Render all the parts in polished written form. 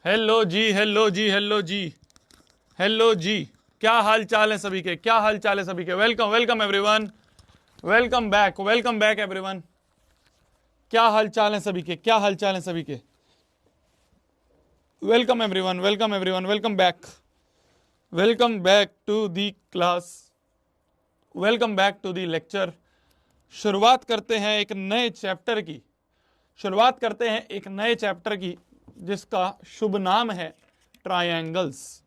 Hello जी, hello जी, hello जी, hello जी। क्या हाल चाल है सभी के? क्या हाल चाल है सभी के? Welcome welcome everyone, welcome back everyone. क्या हाल चाल है सभी के? क्या हाल चाल है सभी के? Welcome everyone, welcome everyone, welcome back to the class, welcome back to the lecture. शुरुआत करते हैं एक नए चैप्टर की, शुरुआत करते हैं एक नए चैप्टर की जिसका शुभ नाम है ट्रायंगल्स।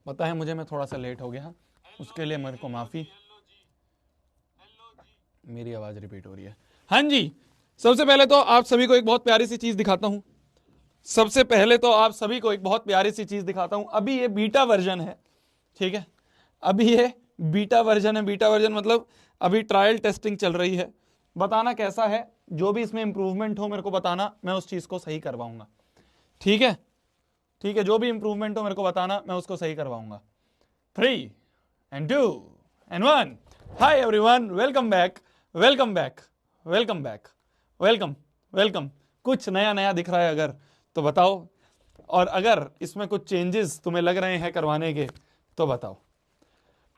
पता है मुझे, मैं थोड़ा सा लेट हो गया, उसके लिए मेरे को माफी। मेरी आवाज रिपीट हो रही है। हाँ जी, सबसे पहले तो आप सभी को एक बहुत प्यारी सी चीज दिखाता हूं। सबसे पहले तो आप सभी को एक बहुत प्यारी सी चीज दिखाता हूं। अभी ये बीटा वर्जन है, ठीक है? अभी ये बीटा वर्जन है। बीटा वर्जन मतलब अभी ट्रायल टेस्टिंग चल रही है। बताना कैसा है, जो भी इसमें इंप्रूवमेंट हो मेरे को बताना, मैं उस चीज को सही करवाऊंगा। ठीक है? ठीक है, जो भी इंप्रूवमेंट हो मेरे को बताना, मैं उसको सही करवाऊंगा। 3 and 2 and 1। Hi everyone, welcome back, welcome back, welcome back, welcome, welcome। कुछ नया नया दिख रहा है अगर तो बताओ, और अगर इसमें कुछ चेंजेस तुम्हें लग रहे हैं करवाने के तो बताओ।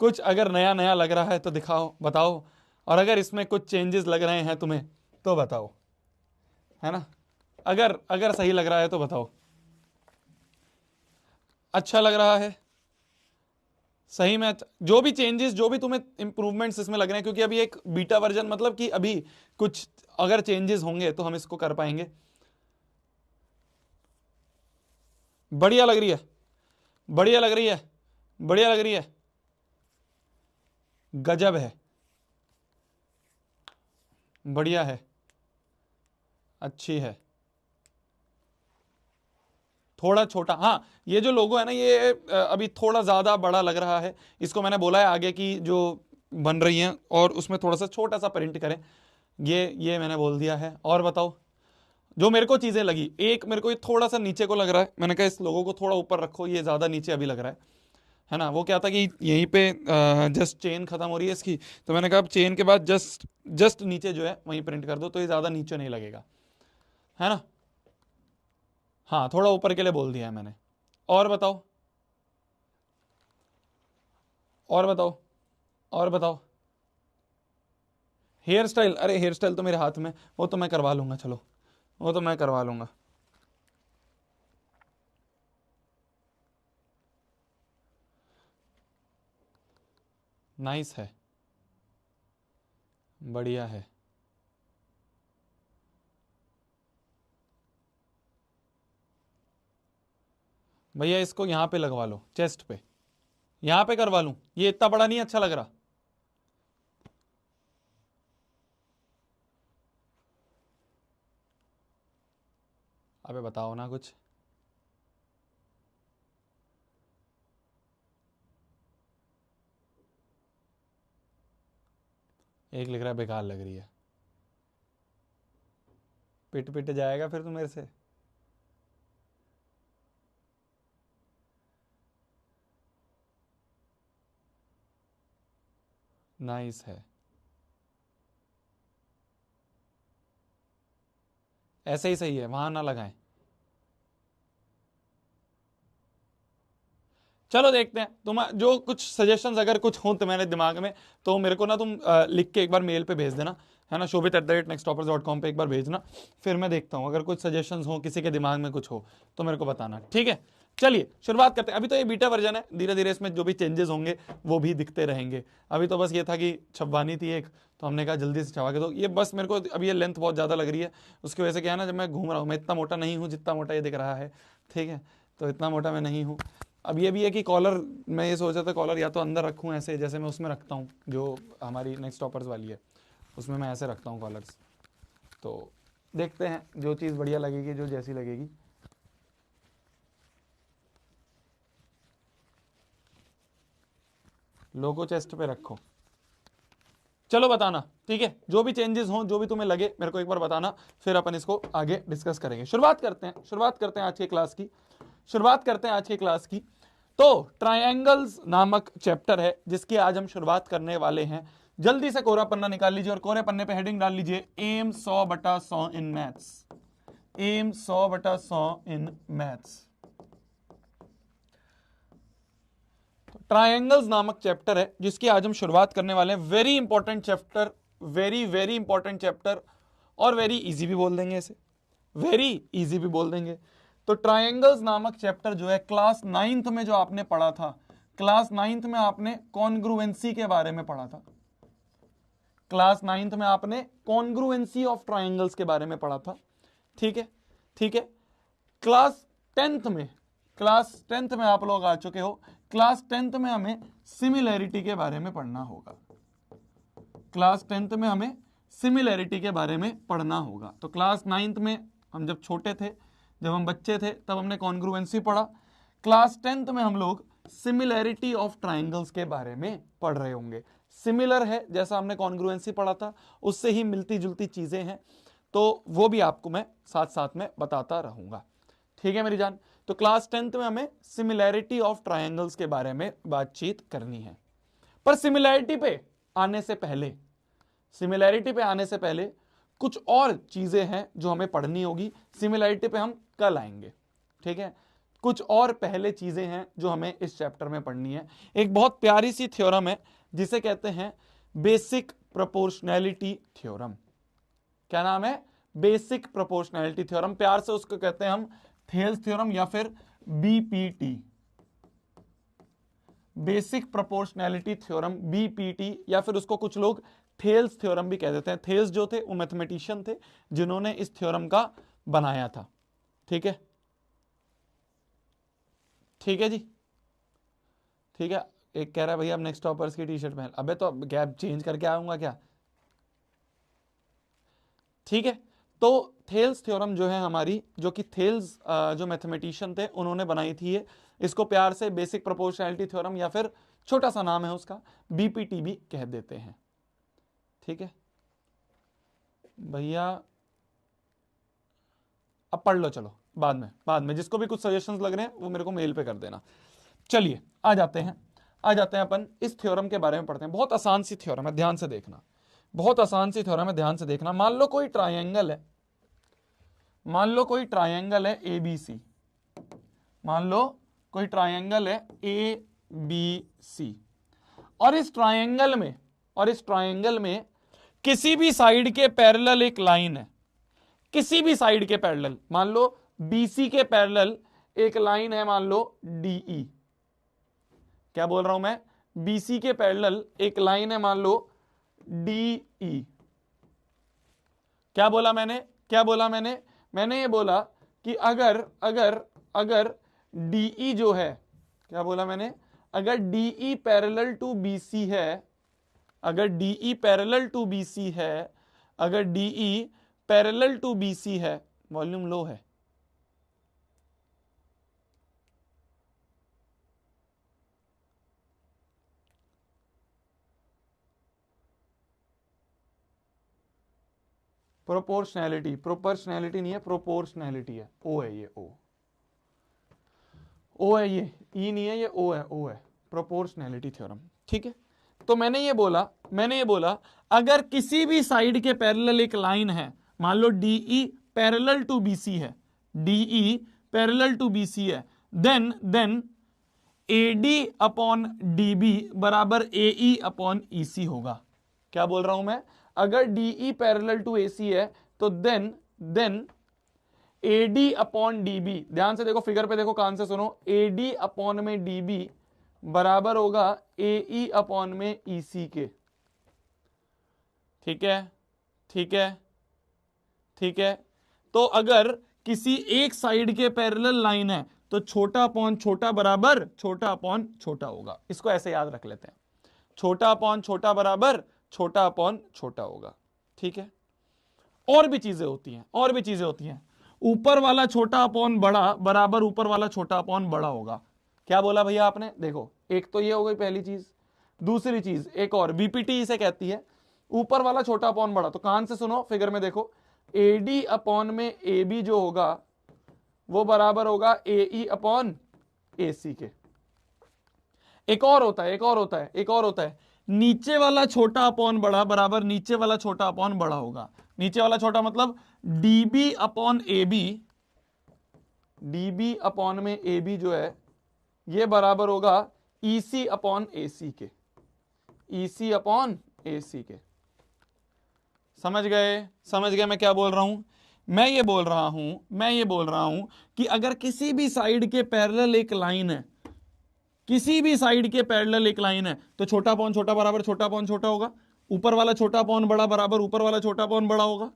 कुछ अगर नया नया लग रहा है तो दिखाओ, बताओ। और अगर इसमें कुछ चेंजेस लग रहे हैं तुम्हें तो बताओ, है ना? अगर अगर सही लग रहा है तो बताओ। अच्छा लग रहा है सही में? जो भी चेंजेस, जो भी तुम्हें इंप्रूवमेंट्स इसमें लग रहे हैं, क्योंकि अभी एक बीटा वर्जन मतलब कि अभी कुछ अगर चेंजेस होंगे तो हम इसको कर पाएंगे। बढ़िया लग रही है, बढ़िया लग रही है, बढ़िया लग रही है, गजब है, बढ़िया है, अच्छी है। थोड़ा छोटा, हाँ, ये जो लोगो है ना, ये अभी थोड़ा ज्यादा बड़ा लग रहा है। इसको मैंने बोला है आगे की जो बन रही हैं और उसमें थोड़ा सा छोटा सा प्रिंट करें, ये मैंने बोल दिया है। और बताओ, जो मेरे को चीजें लगी, एक मेरे को ये थोड़ा सा नीचे को लग रहा है, मैंने कहा इस लोगों को थोड़ा ऊपर रखो, ये ज्यादा नीचे अभी लग रहा है ना? वो क्या था कि यहीं पे जस्ट चेन खत्म हो रही है इसकी, तो मैंने कहा अब चेन के बाद जस्ट जस्ट नीचे जो है वहीं प्रिंट कर दो, तो ये ज्यादा नीचे नहीं लगेगा, है ना? हाँ, थोड़ा ऊपर के लिए बोल दिया है मैंने। और बताओ, और बताओ, और बताओ। हेयर स्टाइल, अरे हेयर स्टाइल तो मेरे हाथ में, वो तो मैं करवा लूंगा, चलो वो तो मैं करवा लूंगा। नाइस है, बढ़िया है। भैया इसको यहाँ पे लगवा लो, चेस्ट पे, यहाँ पे करवा लूं? ये इतना बड़ा नहीं अच्छा लग रहा? अबे बताओ ना कुछ। एक लिख रहा है बेकार लग रही है। पिट पिट जाएगा फिर तो मेरे से। नाइस है, ऐसे ही सही है, वहां ना लगाएं। चलो देखते हैं, तुम जो कुछ सजेशंस अगर कुछ हो तुम्हारे दिमाग में, तो मेरे को ना तुम लिख के एक बार मेल पे भेज देना, है ना? shobit@nexttoppers.com पे एक बार भेजना, फिर मैं देखता हूँ। अगर कुछ सजेशंस हो, किसी के दिमाग में कुछ हो तो मेरे को बताना, ठीक है? चलिए शुरुआत करते हैं। अभी तो ये बीटा वर्जन है, धीरे धीरे इसमें जो भी चेंजेस होंगे वो भी दिखते रहेंगे। अभी तो बस ये था कि छपवानी थी एक, तो हमने कहा जल्दी से छपा के दो। ये बस मेरे को अभी ये लेंथ बहुत ज़्यादा लग रही है, उसकी वजह से क्या है ना, जब मैं घूम रहा हूँ, मैं इतना मोटा नहीं हूँ जितना मोटा ये दिख रहा है, ठीक है? तो इतना मोटा मैं नहीं हूँ। अब ये भी है कि कॉलर, मैं ये सोचा था कॉलर या तो अंदर रखूं ऐसे, जैसे मैं उसमें रखता हूँ जो हमारी नेक्स्ट टॉपर्स वाली है, उसमें मैं ऐसे रखता हूँ कॉलर्स। तो देखते हैं जो चीज़ बढ़िया लगेगी, जो जैसी लगेगी। लोगो चेस्ट पे रखो। चलो बताना, ठीक है? जो भी चेंजेस हों, जो भी तुम्हें लगे, मेरे को एक बार बताना, फिर अपन इसको आगे डिस्कस करेंगे। शुरुआत करते हैं, शुरुआत करते हैं आज की क्लास की, शुरुआत करते हैं आज की क्लास की। तो ट्रायंगल्स नामक चैप्टर है जिसकी आज हम शुरुआत करने वाले हैं। जल्दी से कोरा पन्ना निकाल लीजिए और कोरे पन्ने पे हेडिंग डाल लीजिए, aim 100/100 in maths. Aim 100/100 in maths. Triangles नामक चैप्टर है जिसकी आज हम शुरुआत करने वाले हैं। Very important chapter, very very important chapter, और वेरी इजी भी बोल देंगे इसे, वेरी इजी भी बोल देंगे। तो ट्रायंगल्स नामक चैप्टर जो है क्लास 9th में जो आपने पढ़ा था, क्लास 9th में आपने कॉन्ग्रुएंसी के बारे में पढ़ा था, क्लास 9th में आपने कॉन्ग्रुएंसी ऑफ ट्रायंगल्स के बारे में पढ़ा था। ठीक है, ठीक है। क्लास 10th में आप लोग आ चुके हो। क्लास 10th में हमें सिमिलैरिटी के बारे में पढ़ना होगा, क्लास 10th में हमें सिमिलैरिटी के बारे में पढ़ना होगा। तो क्लास 9th में हम जब छोटे थे, जब हम बच्चे थे, तब हमने कॉन्ग्रुएंसी पढ़ा। क्लास 10th में हम लोग सिमिलैरिटी ऑफ ट्रायंगल्स के बारे में पढ़ रहे होंगे। सिमिलर है, जैसा हमने कॉन्ग्रुएंसी पढ़ा था उससे ही मिलती जुलती चीजें हैं, तो वो भी आपको मैं साथ साथ में बताता रहूंगा। ठीक है मेरी जान। तो क्लास 10th में हमें सिमिलैरिटी ऑफ ट्रायंगल्स के बारे में बातचीत करनी है। पर सिमिलैरिटी पे आने से पहले, सिमिलैरिटी पे आने से पहले कुछ और चीजें हैं जो हमें पढ़नी होगी। सिमिलैरिटी पे हम कल आएंगे, ठीक है। कुछ और पहले चीजें हैं जो हमें इस चैप्टर में पढ़नी है। एक बहुत प्यारी सी थ्योरम है जिसे कहते हैं बेसिक प्रोपोर्शनैलिटी थ्योरम। क्या नाम है? Basic proportionality theorem. प्यार से उसको कहते हैं हम थेल्स थ्योरम या फिर BPT, basic proportionality theorem, BPT, या फिर उसको कुछ लोग थेल्स थ्योरम भी कह देते हैं। थेल्स जो थे वो मैथमेटिशियन थे जिन्होंने इस थ्योरम का बनाया था। ठीक है, ठीक है जी, ठीक है। एक कह रहा है भैया अब नेक्स्ट टॉपर्स की टी शर्ट पहन, अबे तो गैप चेंज करके आऊंगा क्या? ठीक है। तो थेल्स थ्योरम जो है हमारी, जो कि थेल्स जो मैथमेटिशियन थे उन्होंने बनाई थी ये। इसको प्यार से बेसिक प्रोपोर्शनैलिटी थ्योरम या फिर छोटा सा नाम है उसका बीपीटी भी कह देते हैं। ठीक है भैया, अब पढ़ लो, चलो बाद में जिसको भी कुछ सजेशंस लग रहे हैं वो मेरे को मेल पे कर देना। चलिए आ जाते हैं अपन इस थ्योरम के बारे में पढ़ते हैं। बहुत आसान सी थ्योरम है, ध्यान से देखना, बहुत आसान सी थ्योरम है, ध्यान से देखना। मान लो कोई ट्रायंगल है, मान लो कोई ट्रायंगल है ABC, मान लो कोई ट्रायंगल है ABC, और इस ट्रायंगल में किसी भी साइड के पैरेलल एक लाइन है, किसी भी साइड के पैरेलल, मान लो BC के पैरेलल एक लाइन है, मान लो DE। क्या बोल रहा हूं मैं? BC के पैरेलल एक लाइन है, मान लो DE। क्या बोला मैंने? मैंने ये बोला कि अगर DE जो है, क्या बोला मैंने? अगर DE पैरेलल टू BC है, अगर DE पैरेलल टू BC है, अगर DE पैरेलल टू BC है, वॉल्यूम लो है, प्रोपोर्शनैलिटी नहीं है, प्रोपोर्शनैलिटी है, ओ है ये, ओ है ये, ई नहीं है ये, ओ है प्रोपोर्शनैलिटी थ्योरम। ठीक है। तो मैंने ये बोला अगर किसी भी साइड के पैरेलल एक लाइन है, मान लो DE पैरेलल टू BC है, DE पैरेलल टू BC है, देन AD अपॉन DB बराबर AE अपॉन EC होगा। क्या बोल रहा हूं मैं? अगर DE पैरेलल टू AC है तो देन AD अपॉन DB, ध्यान से देखो, फिगर पे देखो, कान से सुनो, AD अपॉन में DB बराबर होगा AE अपॉन में EC के। ठीक है, ठीक है, ठीक है। तो अगर किसी एक साइड के पैरेलल लाइन है तो छोटा अपॉन छोटा बराबर छोटा अपॉन छोटा होगा। इसको ऐसे याद रख लेते हैं, छोटा अपॉन छोटा बराबर छोटा अपॉन छोटा होगा। ठीक है। और भी चीजें होती हैं, ऊपर वाला छोटा अपॉन बड़ा बराबर ऊपर वाला छोटा अपॉन बड़ा होगा। क्या बोला भैया आपने? देखो, एक तो ये हो गई पहली चीज, दूसरी चीज एक और, बीपीटी इसे कहती है, ऊपर वाला छोटा अपॉन बड़ा। तो कान से सुनो, फिगर में देखो, AD अपॉन में AB जो होगा वो बराबर होगा AE अपॉन AC के। एक और होता है, नीचे वाला छोटा अपॉन बड़ा बराबर नीचे वाला छोटा अपॉन बड़ा होगा। नीचे वाला छोटा मतलब DB upon A B, DB upon में ए बी जो है ये बराबर होगा ईसी अपॉन ए सी के, ईसी अपॉन ए सी के। समझ गए? समझ गए मैं क्या बोल रहा हूं? मैं ये बोल रहा हूं कि अगर किसी भी साइड के पैरेलल एक लाइन है, किसी भी साइड के पैरेलल एक लाइन है, तो छोटा अपॉन छोटा बराबर छोटा अपॉन छोटा होगा, ऊपर वाला छोटा अपॉन बड़ा बराबर ऊपर वाला छोटा अपॉन बड़ा होगा,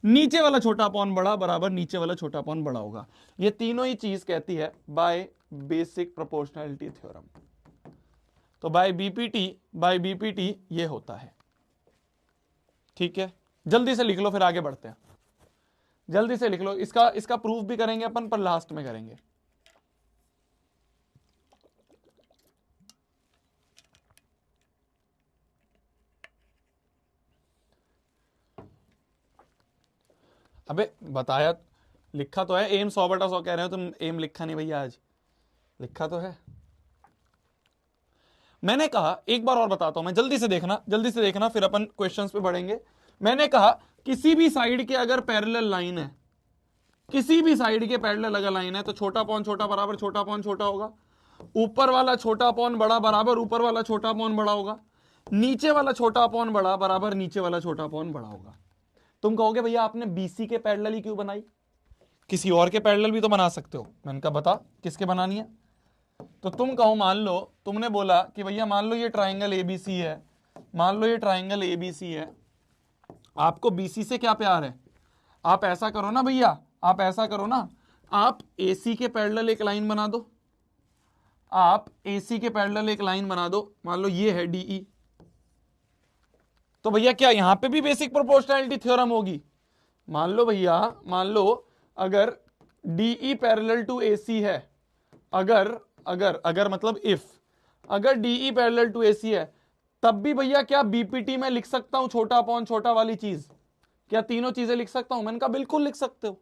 नीचे वाला छोटा अपॉन बड़ा बराबर नीचे वाला छोटा अपॉन बड़ा होगा। ये तीनों ही चीज कहती है बाय बेसिक प्रोपोर्शनैलिटी थ्योरम। तो बाय बीपीटी ये होता है। ठीक है, जल्दी से लिख लो फिर आगे बढ़ते हैं। जल्दी से लिख लो, इसका प्रूफ भी करेंगे अपन, पर लास्ट में करेंगे। अबे बताया, लिखा तो है एम 100/100 कह रहे हो तुम, एम लिखा नहीं भैया आज, लिखा तो है। मैंने कहा एक बार और बताता हूं मैं, जल्दी से देखना फिर अपन क्वेश्चंस पे बढ़ेंगे। मैंने कहा किसी भी साइड के अगर पैरेलल लाइन है, किसी भी साइड के पैरेलल अगर लाइन है, तो छोटा अपॉन छोटा बराबर छोटा अपॉन छोटा होगा, ऊपर वाला छोटा अपॉन बड़ा बराबर ऊपर वाला छोटा अपॉन बड़ा होगा, नीचे वाला छोटा अपॉन बड़ा बराबर नीचे वाला छोटा अपॉन बड़ा होगा। तुम कहोगे भैया आपने बीसी के पैरेलल ही क्यों बनाई, किसी और के पैरेलल भी तो बना सकते हो। मैंने कहा बता किसके बनानी है। तो तुम कहो, मान लो तुमने बोला कि भैया मान लो ये ट्राइंगल एबीसी है, मान लो ये ट्राइंगल एबीसी है, आपको बीसी से क्या प्यार है, आप ऐसा करो ना भैया, आप ऐसा करो ना, आप एसी के पैरेलल एक लाइन बना दो, आप एसी के पैरेलल एक लाइन बना दो, मान लो ये है डीई। तो भैया क्या यहां पे भी बेसिक प्रोपोर्शनैलिटी थ्योरम होगी? मान लो भैया, मान लो अगर डीई पैरेलल टू एसी है, अगर अगर अगर मतलब इफ, अगर डीई पैरेलल टू एसी है, तब भी भैया क्या बीपीटी में लिख सकता हूं छोटा अपॉन छोटा वाली चीज? क्या तीनों चीजें लिख सकता हूं? मैंने कहा बिल्कुल लिख सकते हो,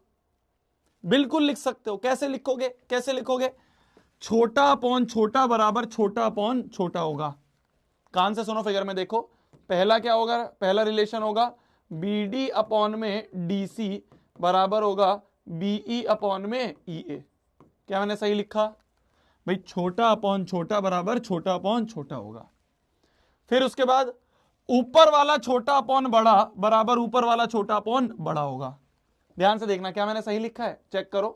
बिल्कुल लिख सकते हो। कैसे लिखोगे, कैसे लिखोगे? छोटा अपॉन छोटा बराबर छोटा अपॉन छोटा होगा। कान से सुनो, फिगर में देखो, पहला क्या होगा, पहला रिलेशन होगा बीडी अपॉन में डीसी बराबर होगा बीई अपॉन में ईए। क्या मैंने सही लिखा भाई? छोटा अपॉन छोटा बराबर छोटा अपॉन छोटा होगा। फिर उसके बाद ऊपर वाला छोटा अपॉन बड़ा बराबर ऊपर वाला छोटा अपॉन बड़ा होगा। ध्यान से देखना, क्या मैंने सही लिखा है, चेक करो।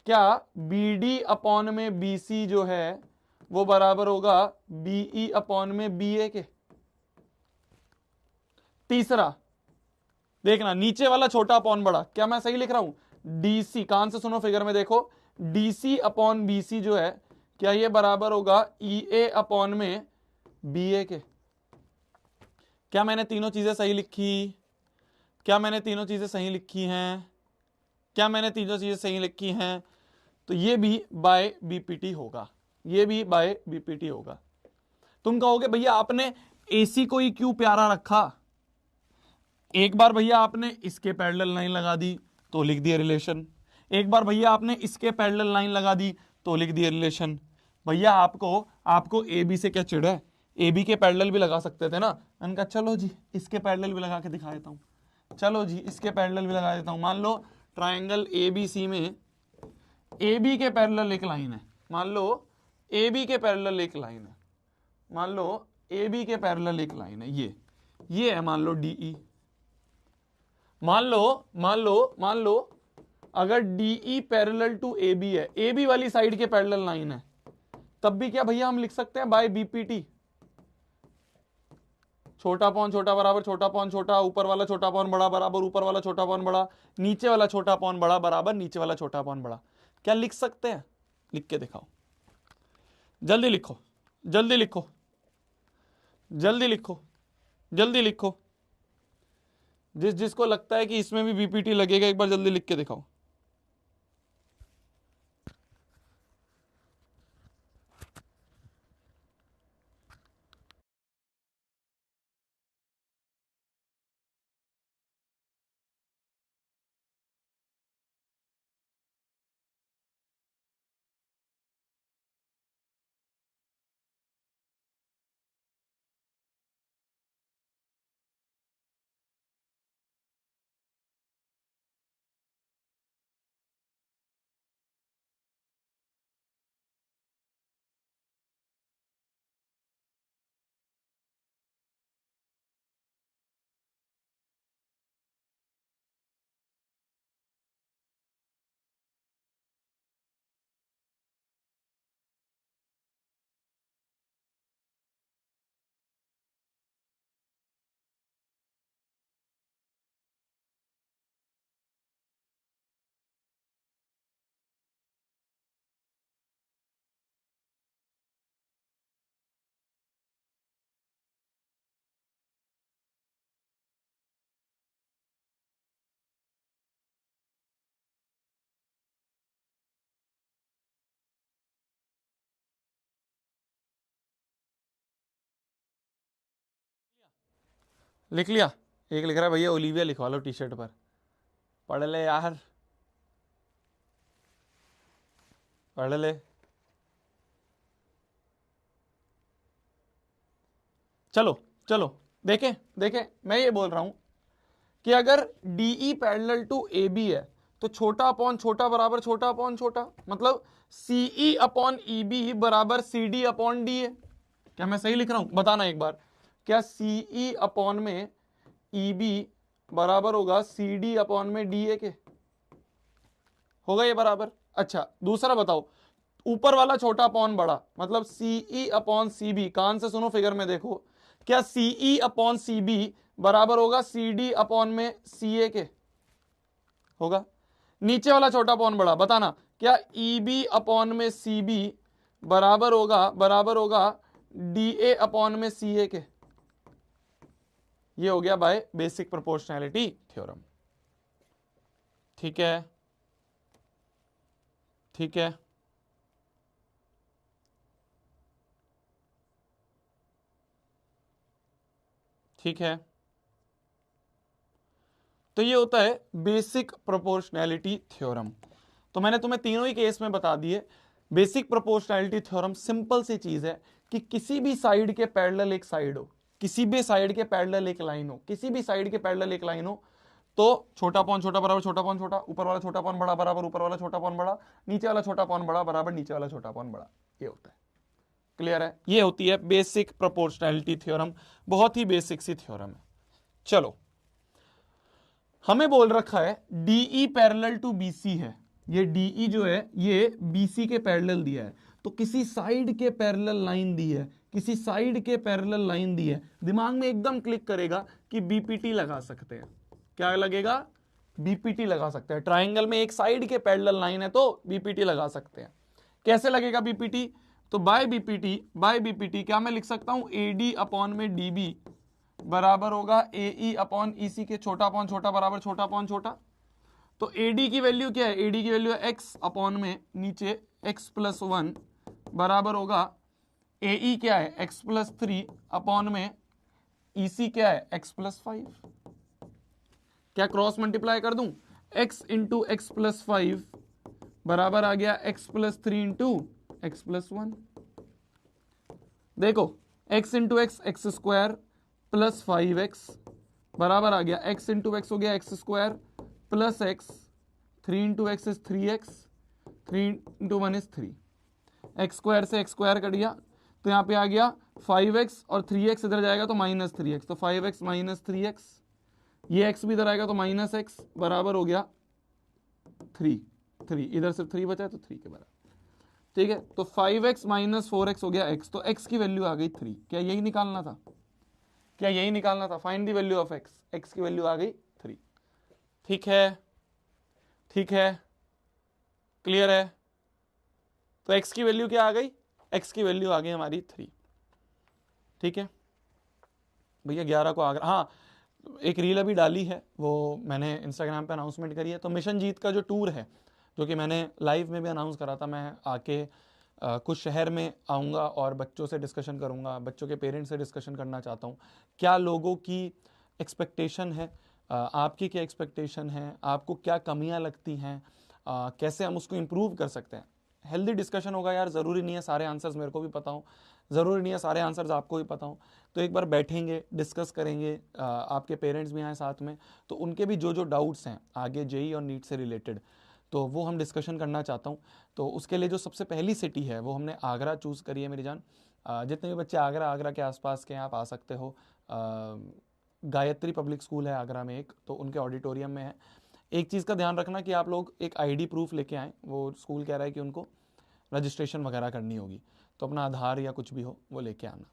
क्या बीडी अपॉन में बीसी जो है वो बराबर होगा बीई अपॉन में बीए के? तीसरा देखना, नीचे वाला छोटा अपॉन बड़ा, क्या मैं सही लिख रहा हूं? डीसी, कान से सुनो, फिगर में देखो, डीसी अपॉन बीसी जो है, क्या ये बराबर होगा ईए अपॉन में बीए के? क्या मैंने तीनों चीजें सही लिखी? क्या मैंने तीनों चीजें सही लिखी हैं? क्या मैंने तीनों चीजें सही लिखी हैं? तो ये भी बाय बीपीटी होगा, ये भी बाय बीपीटी होगा। तुम कहोगे भैया आपने एसी को ही क्यों प्यारा रखा? एक बार भैया आपने इसके पैरेलल लाइन लगा दी तो लिख दिया रिलेशन, एक बार भैया आपने इसके पैरेलल लाइन लगा दी तो लिख दिया रिलेशन। भैया आपको ए बी से क्या चिढ़ है? ए बी के पैरेलल भी लगा सकते थे ना। मैंने कहा चलो जी इसके पैरेलल भी लगा के दिखा देता हूं, चलो जी इसके पैरेलल भी लगा देता हूं। मान लो ट्राइंगल ए बी सी में ए बी के पैरेलल एक लाइन है, मान लो ए बी के पैरेलल एक लाइन है, मान लो ए बी के पैरेलल एक लाइन है, ये है मान लो डीई। मान लो अगर DE parallel to A B है, ए बी वाली साइड के पैरेलल लाइन है, तब भी क्या भैया हम लिख सकते हैं बाय बीपीटी, छोटा अपॉन छोटा बराबर छोटा अपॉन छोटा, ऊपर वाला छोटा अपॉन बड़ा बराबर ऊपर वाला छोटा अपॉन बड़ा, नीचे वाला छोटा अपॉन बड़ा बराबर नीचे वाला छोटा अपॉन बड़ा। क्या लिख सकते हैं? लिख के दिखाओ, जल्दी लिखो, जल्दी लिखो, जल्दी लिखो, जल्दी लिखो। जिसको लगता है कि इसमें भी बीपीटी लगेगा, एक बार जल्दी लिख के दिखाओ। लिख लिया? एक लिख रहा है भैया ओलिविया लिखवा लो टी शर्ट पर। पढ़ ले यार, पढ़ ले। चलो चलो देखें देखें, मैं ये बोल रहा हूं कि अगर DE पैरेलल टू AB है तो छोटा अपॉन छोटा बराबर छोटा अपॉन छोटा, मतलब CE अपॉन EB बराबर CD अपॉन DA। क्या मैं सही लिख रहा हूं? बताना एक बार, क्या CE अपॉन में EB बराबर होगा CD अपॉन में DA के? होगा ये बराबर? अच्छा दूसरा बताओ, ऊपर वाला छोटा अपॉन बड़ा, मतलब CE अपॉन CB, कान से सुनो फिगर में देखो, क्या CE अपॉन CB बराबर होगा CD अपॉन में CA के? होगा। नीचे वाला छोटा अपॉन बड़ा, बताना क्या EB अपॉन में CB बराबर होगा DA अपॉन में CA के? ये हो गया बाय बेसिक प्रोपोर्शनैलिटी थ्योरम। ठीक है, ठीक है। ठीक है, तो ये होता है बेसिक प्रोपोर्शनैलिटी थ्योरम। तो मैंने तुम्हें तीनों ही केस में बता दिए। बेसिक प्रोपोर्शनैलिटी थ्योरम सिंपल सी चीज है कि किसी भी साइड के पैरेलल एक साइड हो, किसी भी साइड के पैरेलल एक लाइन हो, किसी भी साइड के पैरेलल एक लाइन हो, तो छोटा पॉन छोटा बराबर छोटा पॉन छोटा, ऊपर वाला छोटा पॉन बड़ा बराबर ऊपर वाला छोटा पॉन बड़ा, नीचे वाला छोटा पॉन बड़ा बराबर नीचे वाला छोटा पॉन बड़ा। ये होता है। क्लियर है? ये होती है बेसिक प्रोपोर्शनैलिटी थ्योरम। बहुत ही बेसिक सी थ्योरम है। चलो, हमें बोल रखा है DE पैरेलल टू BC है। ये DE जो है ये BC के पैरेलल दिया है, तो किसी साइड के पैरेलल लाइन दी है, किसी साइड के पैरेलल लाइन दी है, दिमाग में एकदम क्लिक करेगा कि BPT लगा सकते हैं। क्या लगेगा? BPT लगा सकते हैं। ट्राइंगल में एक साइड के पैरेलल लाइन है तो BPT लगा सकते हैं। कैसे लगेगा BPT? तो बाय BPT क्या मैं लिख सकता हूं AD अपॉन में DB बराबर होगा AE अपॉन EC के, छोटा अपॉन छोटा बराबर छोटा अपॉन छोटा। तो AD की वैल्यू क्या है? AD की वैल्यू है x अपॉन में नीचे x+1 बराबर होगा AE क्या है? x+3 अपॉन में EC क्या है? x+5। क्या क्रॉस मल्टीप्लाई कर दूं? x इंटू x+5 बराबर आ गया x+3 इंटू x+1। देखो x into x square plus 5x बराबर आ गया x इंटू एक्स हो गया x square plus x, 3 into x is 3x, 3 into 1 is 3, x square से एक्स स्क्वायर कट गया तो यहाँ पे आ गया 5x और 3x इधर जाएगा तो -3x, तो 5x माइनस 3x, ये x भी इधर आएगा तो -x बराबर हो गया 3, इधर सिर्फ 3 बचा है तो 3 के बराबर। ठीक है, तो 5x माइनस 4x हो गया x, तो x की वैल्यू आ गई 3। क्या यही निकालना था? क्या यही निकालना था? Find the value of x, x की वैल्यू आ गई 3। ठीक है, ठीक है, क्लियर है? तो x की वैल्यू क्या आ गई? x की वैल्यू आ गई हमारी 3। ठीक है भैया, 11 को आगरा, हाँ एक रील अभी डाली है, वो मैंने इंस्टाग्राम पे अनाउंसमेंट करी है। तो मिशन जीत का जो टूर है, जो कि मैंने लाइव में भी अनाउंस करा था, मैं आके कुछ शहर में आऊँगा और बच्चों से डिस्कशन करूँगा, बच्चों के पेरेंट्स से डिस्कशन करना चाहता हूँ। क्या लोगों की एक्सपेक्टेशन है, आपकी क्या एक्सपेक्टेशन है, आपको क्या कमियाँ लगती हैं, कैसे हम उसको इम्प्रूव कर सकते हैं। हेल्दी डिस्कशन होगा यार, ज़रूरी नहीं है सारे आंसर्स मेरे को भी पता हो, ज़रूरी नहीं है सारे आंसर्स आपको भी पता हो। तो एक बार बैठेंगे, डिस्कस करेंगे, आपके पेरेंट्स भी आए साथ में, तो उनके भी जो जो डाउट्स हैं आगे जेई और नीट से रिलेटेड, तो वो हम डिस्कशन करना चाहता हूँ। तो उसके लिए जो सबसे पहली सिटी है वो हमने आगरा चूज़ करी है मेरी जान। जितने भी बच्चे आगरा के आसपास के हैं आप आ सकते हो। गायत्री पब्लिक स्कूल है आगरा में एक, तो उनके ऑडिटोरियम में है। एक चीज़ का ध्यान रखना कि आप लोग एक आईडी प्रूफ लेके आएँ, वो स्कूल कह रहा है कि उनको रजिस्ट्रेशन वगैरह करनी होगी, तो अपना आधार या कुछ भी हो वो लेके आना।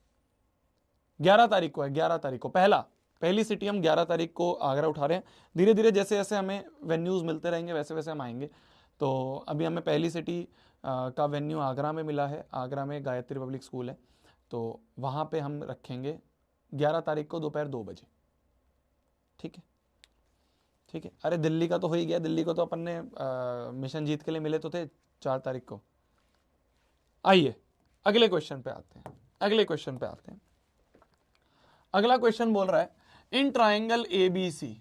11 तारीख को है, 11 तारीख को पहली सिटी हम 11 तारीख को आगरा उठा रहे हैं। धीरे धीरे जैसे जैसे हमें वेन्यूज़ मिलते रहेंगे वैसे वैसे हम आएंगे। तो अभी हमें पहली सिटी का वेन्यू आगरा में मिला है, आगरा में गायत्री पब्लिक स्कूल है, तो वहाँ पे हम रखेंगे 11 तारीख को दोपहर 2 बजे। ठीक है, ठीक है। अरे दिल्ली का तो हो ही गया, दिल्ली को तो अपन ने मिशन जीत के लिए मिले तो थे 4 तारीख को। आइए अगले क्वेश्चन पे आते हैं, अगले क्वेश्चन पे आते हैं। अगला क्वेश्चन बोल रहा है इन ट्राइंगल एबीसी,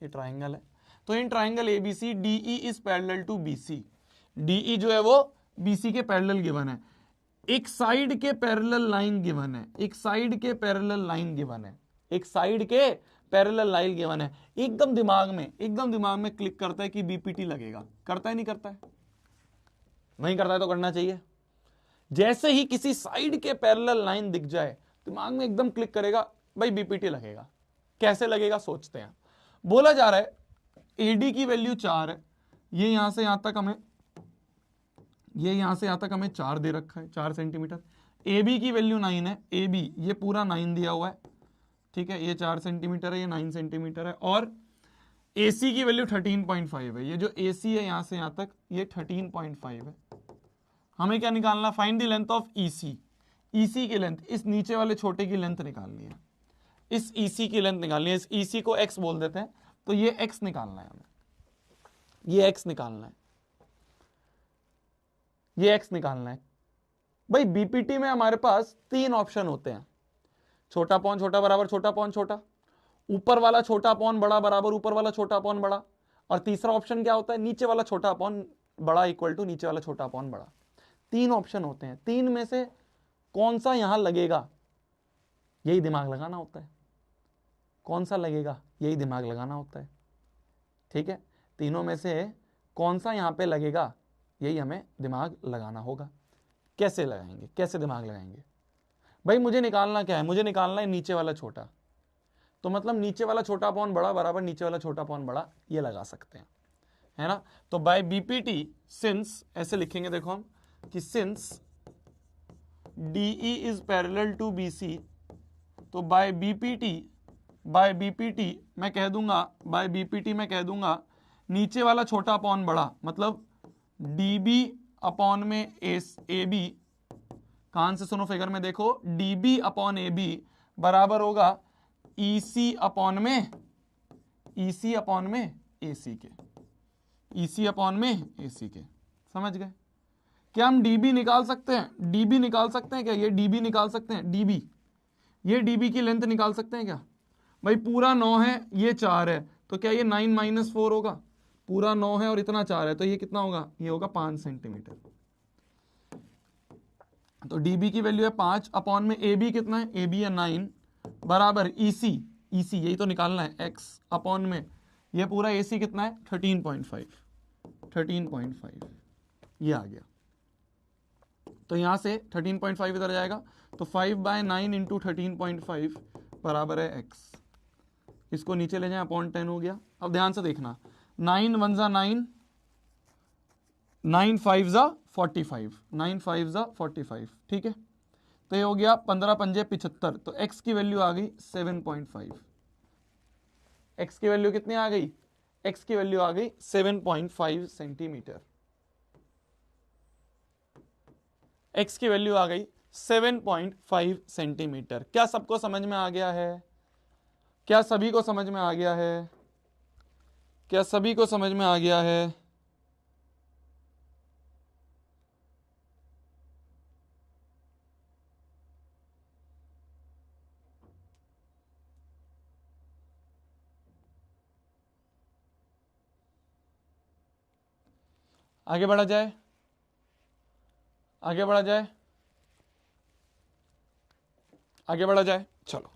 ये ट्राइंगल है, तो in triangle ABC DE is parallel to BC, DE जो है वो बीसी के पैरेलल गिवन है, एक साइड के पैरेलल लाइन गिवन है, एक साइड के पैरेलल लाइन गिवन है, एक साइड के पैरेलल लाइन गिवन है, एकदम दिमाग में क्लिक करता है कि बीपीटी लगेगा, करता है नहीं करता है? नहीं करता है तो करना चाहिए। जैसे ही किसी साइड के पैरेलल लाइन दिख जाए दिमाग में एकदम क्लिक करेगा, भाई बीपीटी लगेगा। कैसे लगेगा सोचते हैं। बोला जा रहा है एडी की वैल्यू 4 है, ये यहां से यहां तक हमें, ये यहां से यहां तक हमें 4 दे रखा है, 4 सेंटीमीटर। ए बी की वैल्यू 9 है, ए बी ये पूरा 9 दिया हुआ है, ठीक है, ये 4 सेंटीमीटर है, ये 9 सेंटीमीटर है। और ए सी की वैल्यू 13.5 है, ये जो ए सी है यहां से यहां तक ये 13.5 है। हमें क्या निकालना? फाइंड द लेंथ ऑफ ई सी, ई सी की लेंथ, इस नीचे वाले छोटे की लेंथ निकालनी है, इस ई सी की लेंथ निकालनी है, इस ई सी को एक्स बोल देते हैं, तो ये एक्स निकालना है हमें, ये एक्स निकालना है, ये एक्स निकालना है। भाई बीपीटी में हमारे पास 3 ऑप्शन होते हैं, छोटा पॉन छोटा बराबर छोटा पॉन छोटा, ऊपर वाला छोटा पॉन बड़ा बराबर ऊपर वाला छोटा पॉन बड़ा, और तीसरा ऑप्शन क्या होता है? नीचे वाला छोटा पॉन बड़ा इक्वल टू नीचे वाला छोटा पॉन बड़ा। 3 ऑप्शन होते हैं, 3 में से कौन सा यहां लगेगा यही दिमाग लगाना होता है, कौन सा लगेगा यही दिमाग लगाना होता है, ठीक है। तीनों में से कौन सा यहां पे लगेगा यही हमें दिमाग लगाना होगा। कैसे लगाएंगे, कैसे दिमाग लगाएंगे? भाई मुझे निकालना क्या है? मुझे निकालना है नीचे वाला छोटा, तो मतलब नीचे वाला छोटा पॉन बड़ा बराबर नीचे वाला छोटा पॉन बड़ा, ये लगा सकते हैं, है ना। तो बाय बीपीटी सिंस, ऐसे लिखेंगे देखो हम कि since DE is parallel to BC, तो बाय बीपीटी मैं कह दूंगा, बाय बीपीटी मैं कह दूंगा नीचे वाला छोटा पॉन बड़ा, मतलब डीबी अपॉन में ए बी, कान से सुनो फिगर में देखो, डीबी अपॉन ए बी बराबर होगा ईसी अपॉन में एसी के, ईसी अपॉन में एसी के। समझ गए? क्या हम डीबी निकाल सकते हैं? डीबी निकाल सकते हैं क्या? ये डीबी निकाल सकते हैं, डीबी, ये डीबी की लेंथ निकाल सकते हैं क्या? भाई पूरा 9 है, ये 4 है, तो क्या ये 9 - 4 होगा? पूरा 9 है और इतना 4 है, तो ये कितना होगा? ये होगा 5 सेंटीमीटर। तो डीबी की वैल्यू है 5 अपॉन में ए बी कितना है? ए बी है 9 बराबर ईसी, ईसी यही तो निकालना है, एक्स अपॉन में ये पूरा एसी कितना है? 13.5 ये आ गया। तो यहां से 13.5 इधर जाएगा, तो 5/9 इंटू 13.5 बराबर है एक्स। इसको नीचे ले जाए, अपॉन 10 हो गया। अब ध्यान से देखना, 9 1 जा 9, 9 5 जा 45, 9 5 जा 45, ठीक है। तो ये हो गया 15 पंजे 75, तो x की वैल्यू आ गई 7.5। x की वैल्यू कितनी आ गई? x की वैल्यू आ गई 7.5 सेंटीमीटर। x की वैल्यू आ गई 7.5 सेंटीमीटर। क्या सबको समझ में आ गया है? क्या सभी को समझ में आ गया है? क्या सभी को समझ में आ गया है? आगे बढ़ा जाए, आगे बढ़ा जाए, आगे बढ़ा जाए। चलो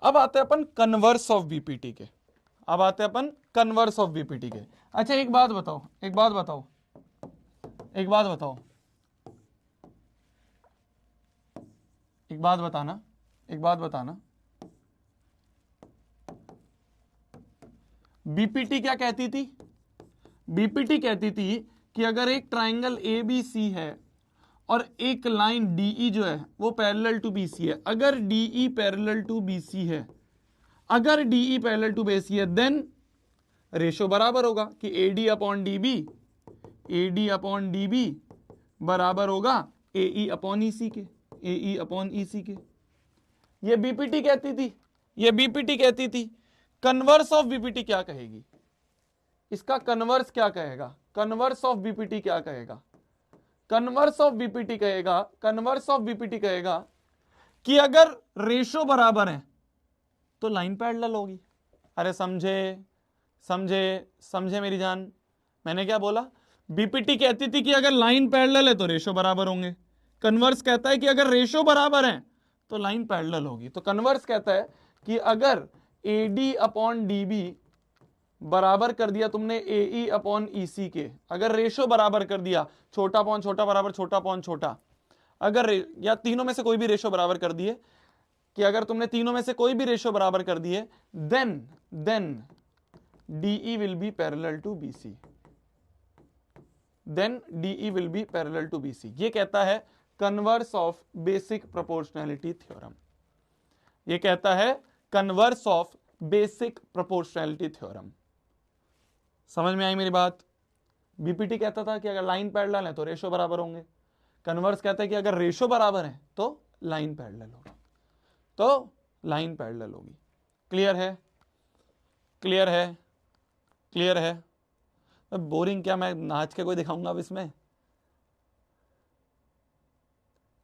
अब आते हैं अपन कन्वर्स ऑफ बीपीटी के, अब आते हैं अपन कन्वर्स ऑफ बीपीटी के। अच्छा एक बात बताओ, एक बात बताओ, एक बात बताओ, एक बात बताना, एक बात बताना, बीपीटी क्या कहती थी? बीपीटी कहती थी कि अगर एक ट्राइंगल ए बी सी है और एक लाइन डीई जो है वो पैरेलल टू बीसी है, अगर डीई पैरेलल टू बीसी है, अगर डीई पैरेलल टू बीसी है, देन रेशो बराबर होगा कि AD upon DB, AD upon DB बराबर होगा एई अपॉन ईसी के, एई अपॉन ईसी के। ये बीपीटी कहती थी, ये बीपीटी कहती थी। कन्वर्स ऑफ बीपीटी क्या कहेगी? इसका कन्वर्स क्या कहेगा? कन्वर्स ऑफ बीपीटी क्या कहेगा? कन्वर्स ऑफ बीपीटी कहेगा, कन्वर्स ऑफ बीपीटी कहेगा कि अगर रेशो बराबर है, तो लाइन पैरेलल होगी। अरे समझे समझे समझे मेरी जान, मैंने क्या बोला? बीपीटी कहती थी कि अगर लाइन पैरेलल है तो रेशो बराबर होंगे, कन्वर्स कहता है कि अगर रेशो बराबर है तो लाइन पैरेलल होगी। तो कन्वर्स कहता है कि अगर AD अपॉन DB बराबर कर दिया तुमने AE अपॉन EC के, अगर रेशो बराबर कर दिया, छोटा पॉन छोटा बराबर छोटा पॉन छोटा, अगर या तीनों में से कोई भी रेशो बराबर कर दिए, कि अगर तुमने तीनों में से कोई भी रेशो बराबर कर दिए, then DE will be parallel to BC, then DE will be parallel to BC। ये कहता है converse of basic proportionality theorem, ये कहता है converse of basic proportionality theorem. समझ में आई मेरी बात? बीपीटी कहता था कि अगर लाइन पैरेलल है तो रेशो बराबर होंगे, कन्वर्स कहता है कि अगर रेशो बराबर है तो लाइन पैरेलल होगी, तो लाइन पैरेलल होगी। क्लियर है? क्लियर है? क्लियर है? अब बोरिंग क्या, मैं नाच के कोई दिखाऊंगा अब इसमें?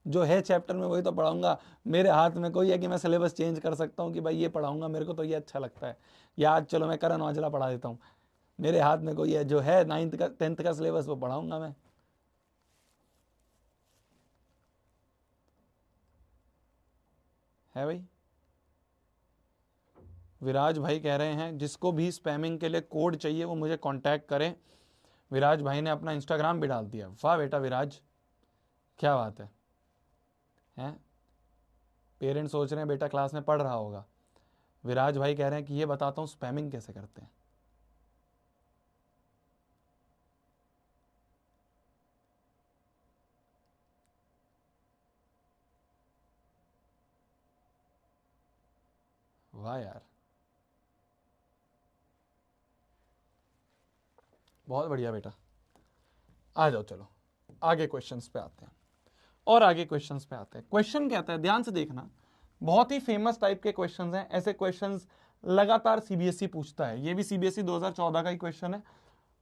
जो है चैप्टर में वही तो पढ़ाऊंगा। मेरे हाथ में कोई है कि मैं सिलेबस चेंज कर सकता हूं कि भाई ये पढ़ाऊंगा, मेरे को तो ये अच्छा लगता है, या आज चलो मैं करण औजला पढ़ा देता हूं। मेरे हाथ में कोई है? जो है 9th का 10th का सिलेबस वो पढ़ाऊंगा मैं। है भाई? विराज भाई कह रहे हैं जिसको भी स्पैमिंग के लिए कोड चाहिए वो मुझे कांटेक्ट करें। विराज भाई ने अपना इंस्टाग्राम भी डाल दिया। वाह बेटा विराज, क्या बात है? हैं? पेरेंट्स सोच रहे हैं बेटा क्लास में पढ़ रहा होगा। विराज भाई कह रहे हैं कि ये बताता हूं स्पैमिंग कैसे करते हैं। वाह यार, बहुत बढ़िया बेटा। आ जाओ, चलो आगे क्वेश्चंस पे आते हैं, और आगे क्वेश्चंस पे आते हैं। क्वेश्चन कहता है, ध्यान से देखना, बहुत ही फेमस टाइप के क्वेश्चंस हैं। ऐसे क्वेश्चंस लगातार सीबीएसई पूछता है। ये भी सीबीएसई 2014 का ही क्वेश्चन है,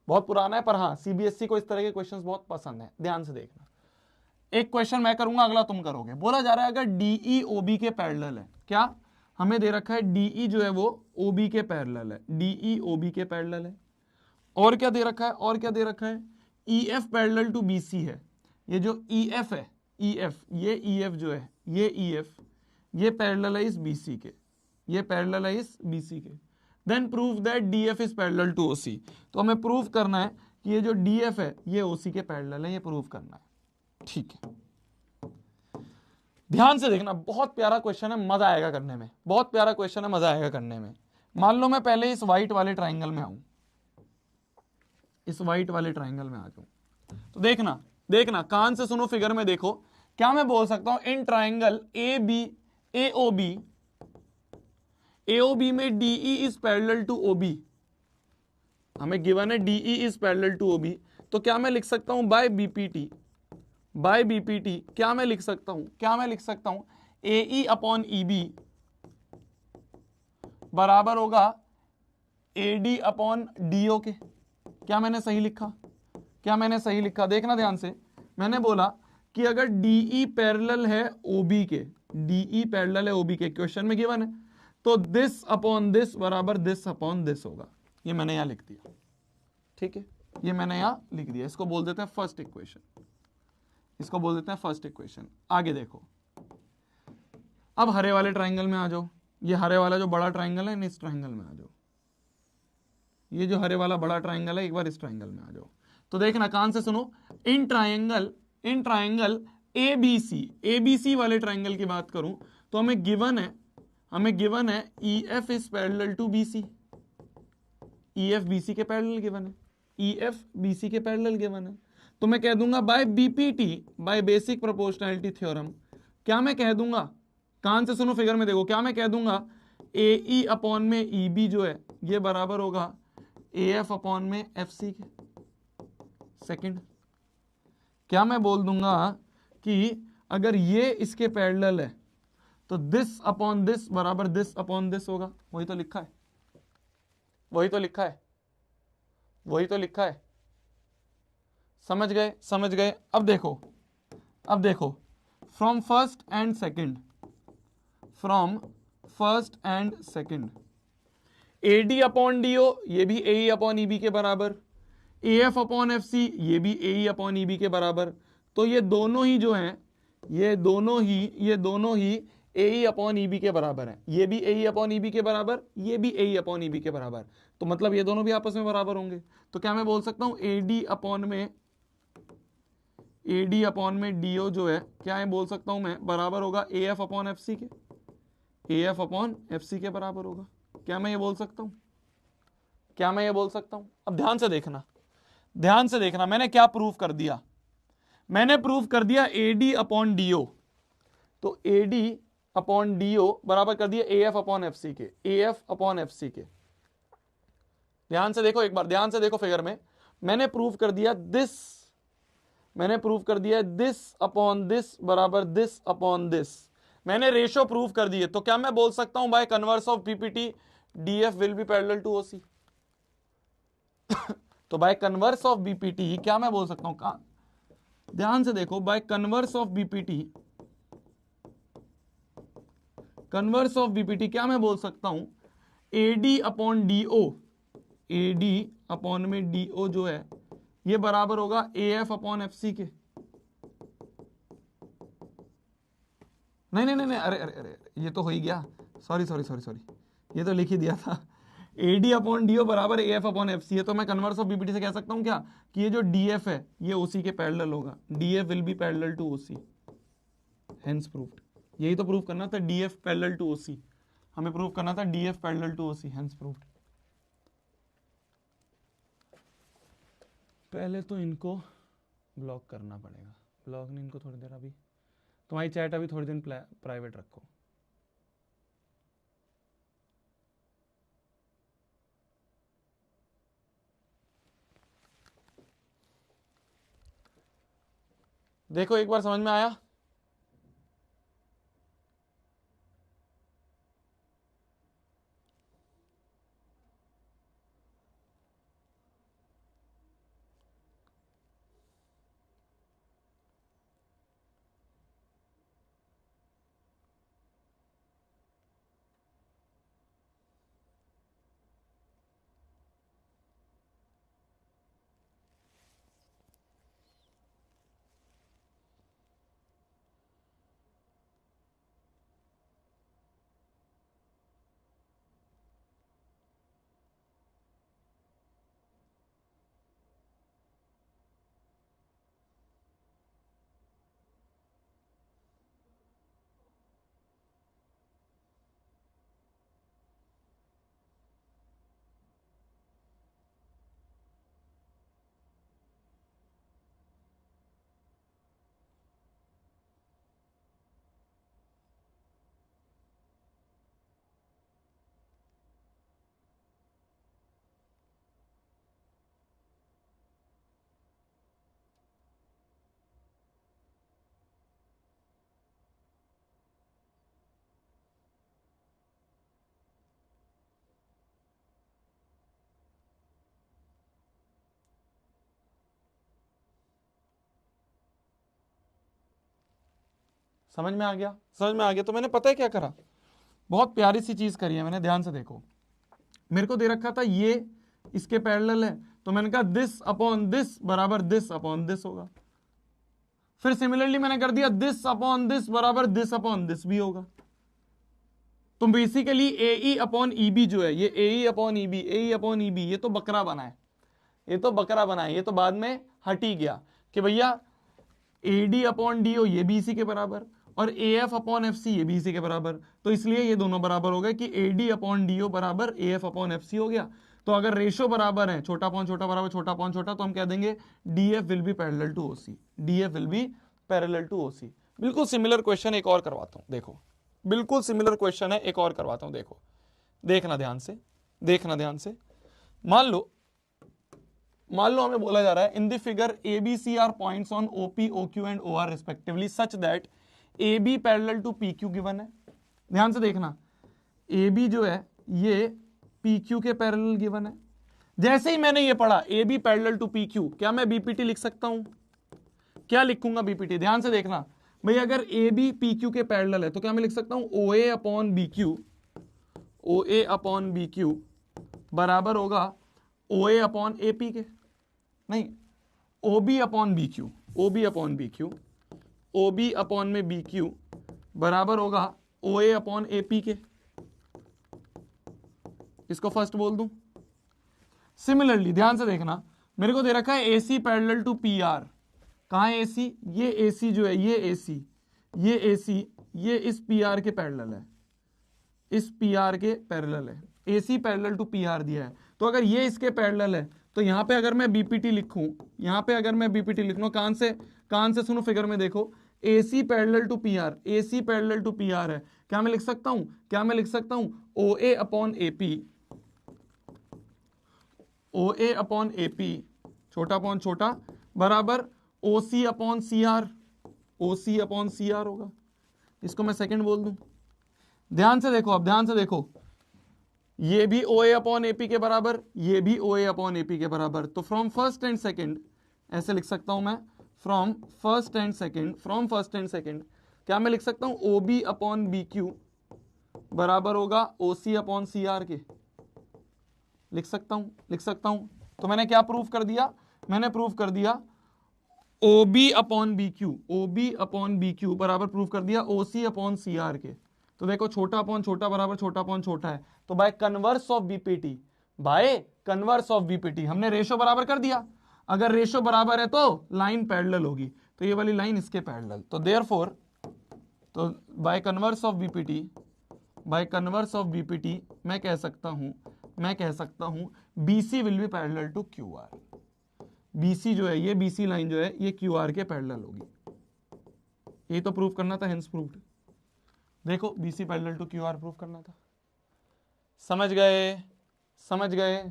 बहुत पुराना है, पर हाँ सीबीएसई को इस तरह के क्वेश्चंस बहुत पसंद है। ध्यान से देखना, एक क्वेश्चन मैं करूंगा, अगला तुम करोगे। बोला जा रहा है अगर डीई ओबी के पैरेलल है, क्या हमें दे रखा है? डीई जो है वो ओबी के पैरेलल है, डीई ओबी के पैरेलल है। और क्या दे रखा है? और क्या दे रखा है? EF पैरेलल टू BC है। ये जो EF है, EF, ये EF जो है, ये EF, ये पैरेलल है इस BC के, ये पैरेलल है इस BC के। Then prove that DF is parallel to OC। तो हमें प्रूव करना है कि ये जो DF है ये OC के पैरेलल है, ये प्रूव करना है। ठीक है, ध्यान से देखना, बहुत प्यारा क्वेश्चन है, मजा आएगा करने में, बहुत प्यारा क्वेश्चन है, मजा आएगा करने में। मान लो मैं पहले इस व्हाइट वाले ट्राइंगल में आऊं, इस व्हाइट वाले ट्राइंगल में आ जाऊं, तो देखना देखना, कान से सुनो, फिगर में देखो। क्या मैं बोल सकता हूं? इन ट्राइंगल AOB में DE is parallel to OB। हमें गिवन है DE is parallel to OB, तो क्या मैं लिख सकता हूं बाय BPT, क्या मैं लिख सकता हूं? क्या मैं लिख सकता हूं? AE अपॉन EB बराबर होगा AD अपॉन DO के। क्या मैंने सही लिखा? क्या मैंने सही लिखा? देखना ध्यान से, मैंने बोला कि अगर DE पैरेलल है OB के, DE पैरेलल है OB के, क्वेश्चन में गिवन है, तो दिस अपॉन दिस बराबर दिस अपॉन दिस होगा। ये मैंने यहां लिख दिया, ठीक है, ये मैंने यहां लिख दिया। इसको बोल देते हैं फर्स्ट इक्वेशन, इसको बोल देते हैं फर्स्ट इक्वेशन। आगे देखो, अब हरे वाले ट्राइंगल में आ जाओ। ये हरे वाला जो बड़ा ट्राइंगल है, इस ट्राइंगल में आ जाओ। ये जो हरे वाला बड़ा ट्राइंगल है, एक बार इस ट्राइंगल में आ जाओ। तो देखना, कान से सुनो, इन ट्राइंगल ABC वाले ट्राइंगल की बात करूं तो हमें गिवन है EF is parallel to BC। EF BC के पैरेलल गिवन है, EF BC के पैरेलल गिवन है। तो मैं कह दूंगा by BPT, by basic proportionality theorem, क्या मैं कह दूंगा? कान से सुनो, फिगर में देखो, क्या मैं कह दूंगा? AE अपॉन में EB जो है ये बराबर होगा AF अपॉन में FC के। सेकंड, क्या मैं बोल दूंगा कि अगर ये इसके पैरेलल है तो दिस अपॉन दिस बराबर दिस अपॉन दिस होगा। वही तो लिखा है, वही तो लिखा है, वही तो लिखा है। समझ गए? समझ गए? अब देखो, from first and second, from first and second. AD upon DO ये भी AE अपॉन EB के बराबर, AF अपॉन FC ये भी AE अपॉन EB के बराबर। तो ये दोनों ही जो हैं, ये दोनों ही AE अपॉन EB के बराबर हैं। ये भी AE अपॉन EB के बराबर, ये भी AE अपॉन EB के बराबर। तो मतलब ये दोनों भी आपस में बराबर होंगे। तो क्या मैं बोल सकता हूं AD अपॉन में DO जो है, क्या मैं बोल सकता हूं मैं, बराबर होगा AF अपॉन FC के, AF अपॉन FC के बराबर होगा। क्या मैं ये बोल सकता हूं? क्या मैं ये बोल सकता हूं? अब ध्यान से देखना, ध्यान से देखना, मैंने क्या प्रूफ कर दिया? मैंने प्रूफ कर दिया AD अपॉन DO। तो AD अपॉन DO बराबर कर दिया AF अपॉन FC के, AF अपॉन FC के। ध्यान से देखो, एक बार ध्यान से देखो फिगर में, मैंने प्रूफ कर दिया दिस, मैंने प्रूफ कर दिया दिस अपॉन दिस बराबर दिस अपॉन दिस। मैंने रेशो प्रूफ कर दिए। तो क्या मैं बोल सकता हूं by converse of BPT DF will be parallel to OC? तो बाय कन्वर्स ऑफ BPT क्या मैं बोल सकता हूं? ध्यान से देखो, by converse of BPT, converse of BPT क्या मैं बोल सकता हूं? AD upon DO, AD upon में DO जो है ये बराबर होगा AF अपॉन FC के। नहीं, अरे ये तो हो ही गया, सॉरी, ये तो लिख ही दिया था। AD अपॉन DO बराबर AF अपॉन FC है। तो मैं कन्वर्स ऑफ BPT से कह सकता हूं क्या कि ये जो DF है ये OC के पैरेलल होगा, DF will be parallel to OC, hence proved. यही तो प्रूफ करना था, DF पैरेलल टू OC, हमें प्रूफ करना था DF parallel to OC, hence proved. पहले तो इनको ब्लॉक करना पड़ेगा, ब्लॉक नहीं, इनको थोड़ी देर, अभी तुम्हारी चैट अभी थोड़ी दिन प्राइवेट रखो। देखो एक बार समझ में आया? समझ में आ गया? समझ में आ गया? तो मैंने पता है क्या करा, बहुत प्यारी सी चीज करी है मैंने। ध्यान से देखो, मेरे को दे रखा था ये इसके पैरेलल है, तो मैंने कहा दिस अपॉन दिस बराबर दिस अपॉन दिस होगा। फिर सिमिलरली मैंने कर दिया दिस अपॉन दिस बराबर दिस अपॉन दिस भी होगा। तो बेसिकली AE अपॉन EB जो है, ये AE upon EB, AE upon EB, ये तो बकरा बना है, ये तो बकरा बना है, ये तो बाद में हट ही गया कि भैया AD अपॉन DO ये भी इसी के बराबर, और AF अपॉन FC ये भी इसी के बराबर। तो इसलिए ये दोनों बराबर हो गए कि AD अपॉन DO बराबर AF अपॉन FC हो गया। तो अगर रेशो बराबर है, छोटा अपॉन छोटा बराबर छोटा अपॉन छोटा, तो हम कह देंगे DF will be parallel to OC, DF will be parallel to OC। बिल्कुल सिमिलर क्वेश्चन एक और करवाता हूं, देखो, बिल्कुल सिमिलर क्वेश्चन है, एक और करवाता हूं, देखो, देखना ध्यान से, देखना ध्यान से। मान लो हमें बोला जा रहा है in the figure ABC are points on OP, OQ and OR respectively such that AB parallel to PQ given है। ध्यान से देखना, AB जो है ये PQ के पैरेलल गिवन है। जैसे ही मैंने ये पढ़ा AB पैरेलल टू PQ, क्या मैं BPT लिख सकता हूं? क्या लिखूंगा BPT? ध्यान से देखना भाई, अगर AB PQ के पैरेलल है तो क्या मैं लिख सकता हूं OA upon BQ O A upon B Q बराबर होगा O A upon A P के, नहीं, O B upon B Q, O B upon B Q, O B upon में बी क्यू बराबर होगा O A upon A P के। इसको first बोल दूं। सिमिलरली ध्यान से देखना, मेरे को दे रखा है AC पैरेलल टू PR। कहां है AC? ये AC जो है, ये AC, ये AC, ये इस PR के पैरेलल है, इस PR के पैरेलल है। AC पैरेलल टू PR दिया है, तो अगर ये इसके पैरेलल है तो यहां पे अगर मैं BPT लिखूं, यहां पे अगर मैं BPT लिख लूं, कान से सुनो, फिगर में देखो, AC parallel to PR, AC parallel to PR है। क्या मैं लिख सकता हूं? क्या मैं लिख सकता हूं? OA upon AP, OA upon AP, छोटा अपॉन छोटा, बराबर OC upon CR, OC upon CR होगा। इसको मैं सेकंड बोल दूं। ध्यान से देखो, अब ध्यान से देखो, ये भी OA अपॉन AP के बराबर, ये भी OA अपॉन AP के बराबर। तो फ्रॉम फर्स्ट एंड सेकंड ऐसे लिख सकता हूं मैं, फ्रॉम फर्स्ट एंड सेकंड क्या मैं लिख सकता हूं? OB अपॉन BQ बराबर होगा OC अपॉन CR के। लिख सकता हूं। तो मैंने क्या प्रूफ कर दिया? मैंने प्रूफ कर दिया OB अपॉन BQ बराबर प्रूफ कर दिया OC अपॉन CR के। तो देखो, छोटा अपॉन छोटा बराबर छोटा अपॉन छोटा है, तो बाय कन्वर्स ऑफ बीपीटी हमने रेशो बराबर कर दिया। अगर रेशो बराबर है तो लाइन पैरेलल होगी, तो ये वाली लाइन इसके पैरेलल, तो देयरफॉर, तो बाय कन्वर्स ऑफ बीपीटी मैं कह सकता हूं BC will be parallel to QR। BC जो है, ये BC लाइन जो है, ये QR के पैरेलल होगी। ये तो प्रूफ करना था, हेंस प्रूव्ड। देखो, BC parallel to QR proof करना था। समझ गए?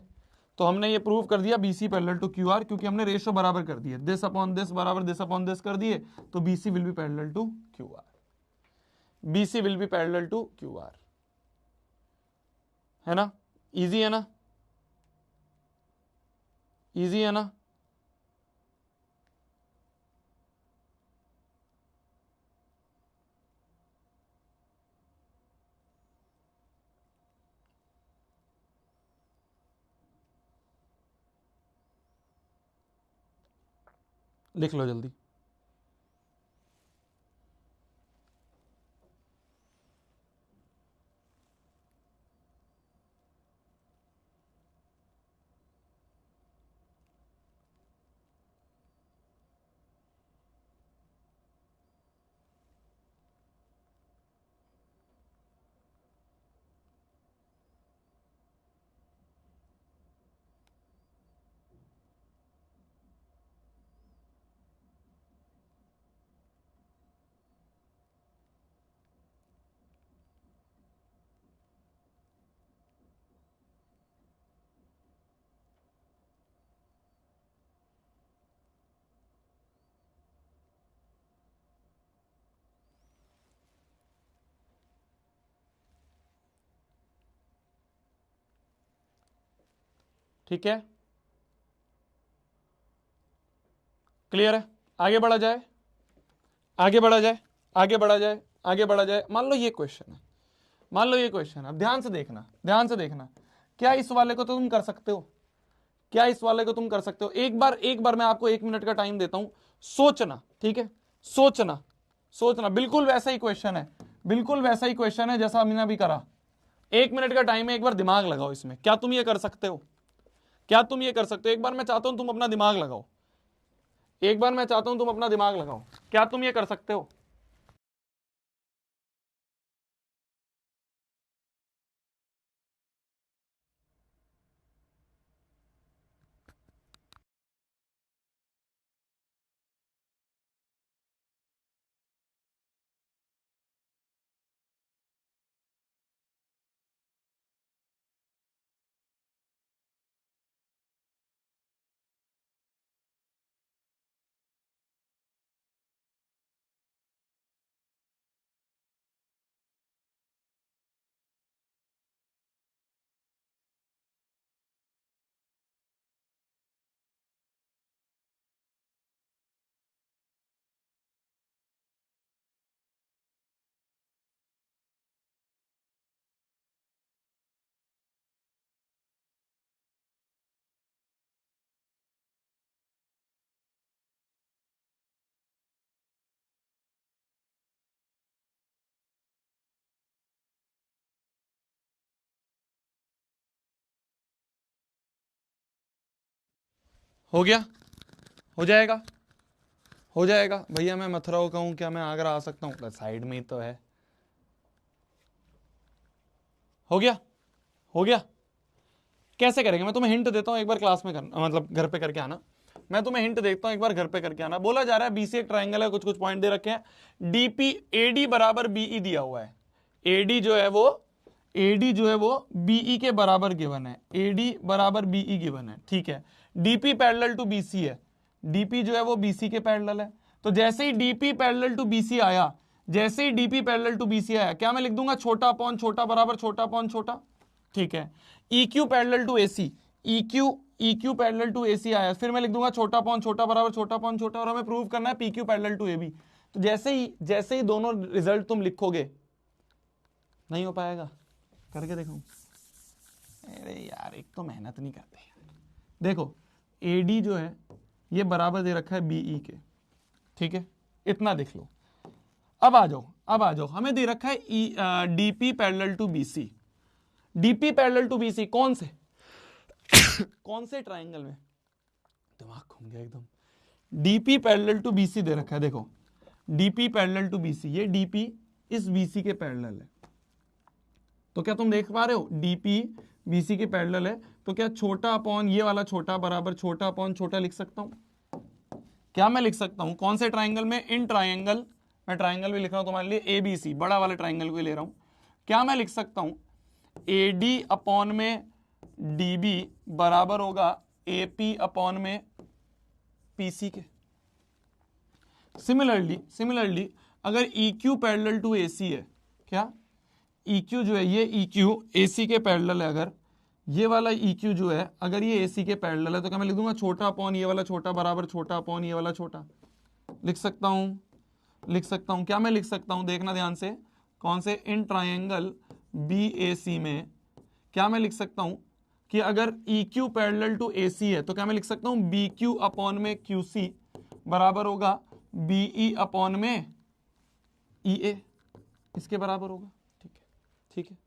तो हमने ये प्रूफ कर दिया BC पैरेलल टू QR, क्योंकि हमने रेशो बराबर कर दिए, दिस अपॉन दिस बराबर दिस अपॉन दिस कर दिए, तो BC will be parallel to QR। BC will be parallel to QR, है ना? इजी है ना? इजी है ना? लिख लो जल्दी। ठीक है, क्लियर है? आगे बढ़ा जाए, आगे बढ़ा जाए, आगे बढ़ा जाए, आगे बढ़ा जाए। मान लो ये क्वेश्चन है, मान लो ये क्वेश्चन है। अब ध्यान से देखना, ध्यान से देखना। क्या इस वाले को तो तुम कर सकते हो? क्या इस वाले को तुम कर सकते हो? एक बार मैं आपको 1 मिनट का टाइम देता हूं, सोचना, ठीक है? सोचना, सोचना। बिल्कुल वैसा ही क्वेश्चन है, बिल्कुल वैसा ही क्वेश्चन है जैसा हमने अभी करा। 1 मिनट का टाइम है, एक बार दिमाग लगाओ इसमें। क्या तुम ये कर सकते हो? क्या तुम ये कर सकते हो? एक बार मैं चाहता हूं तुम अपना दिमाग लगाओ, एक बार मैं चाहता हूं तुम अपना दिमाग लगाओ। क्या तुम ये कर सकते हो? हो गया, हो जाएगा, हो जाएगा। भैया मैं मथुरा का हूं, क्या मैं आगरा आ सकता हूं? साइड में ही तो है। हो गया, हो गया। कैसे करेंगे? मैं तुम्हें हिंट देता हूं, एक बार क्लास में करना, मतलब घर पे करके आना। मैं तुम्हें हिंट देता हूं, एक बार घर पे करके आना। बोला जा रहा है बीसी एक ट्राइंगल है, कुछ कुछ पॉइंट दे रखे हैं। डीपी एडी बराबर बीई दिया हुआ है। एडी जो है वो बीई के बराबर गिवन है। एडी बराबर बीई गिवन है, ठीक है। डीपी पैरेलल टू बीसी है। डीपी जो है वो बीसी के पैरेलल है। तो जैसे ही डीपी पैरेलल टू बीसी आया, जैसे ही डीपी पैरेलल टू बीसी आया, क्या मैं लिख दूंगा? छोटा अपॉन छोटा बराबर छोटा अपॉन छोटा, ठीक है। EQ parallel to AC, EQ parallel to AC आया, फिर मैं लिख दूंगा छोटा अपॉन छोटा बराबर छोटा अपॉन छोटा, और हमें प्रूव करना है PQ पैरेलल टू AB। तो जैसे ही दोनों रिजल्ट तुम लिखोगे, नहीं हो पाएगा, करके देखो। अरे यार, एक तो मेहनत नहीं करते। देखो AD जो है ये बराबर दे रखा है BE के, ठीक है, इतना देख लो। अब आ जाओ, हमें दे रखा है DP parallel to BC। DP parallel to BC कौन से कौन से ट्राइंगल में? दिमाग घूम गया एकदम। डीपी पैरेलल टू बीसी दे रखा है, देखो डीपी पैरेलल टू बीसी, ये डीपी इस बीसी के पैरेलल है। तो क्या तुम देख पा रहे हो? डीपी बीसी के पैरेलल है, तो क्या छोटा अपॉन ये वाला छोटा बराबर छोटा अपॉन छोटा लिख सकता हूं? क्या मैं लिख सकता हूं? कौन से ट्राइंगल में? इन ट्राइंगल, मैं ट्राइंगल भी लिख रहा हूं तुम्हारे लिए, ABC, बड़ा वाले ट्राइंगल को ले रहा हूं। क्या मैं लिख सकता हूं? AD अपॉन में DB बराबर होगा AP अपॉन में PC के। सिमिलरली अगर EQ पैरेलल टू AC है, क्या EQ जो है ये EQ AC के पैरेलल है, अगर ये वाला EQ जो है अगर ये AC के पैरेलल है, तो क्या मैं लिख दूंगा? छोटा अपॉन ये वाला छोटा बराबर छोटा अपॉन ये वाला छोटा। लिख सकता हूं। क्या मैं लिख सकता हूं? देखना ध्यान से, कौन से? इन ट्राइंगल BAC में क्या मैं लिख सकता हूं कि अगर EQ पैरेलल टू AC है, तो क्या मैं लिख सकता हूं? BQ अपॉन में QC बराबर होगा BE अपॉन में EA, इसके बराबर होगा, ठीक है।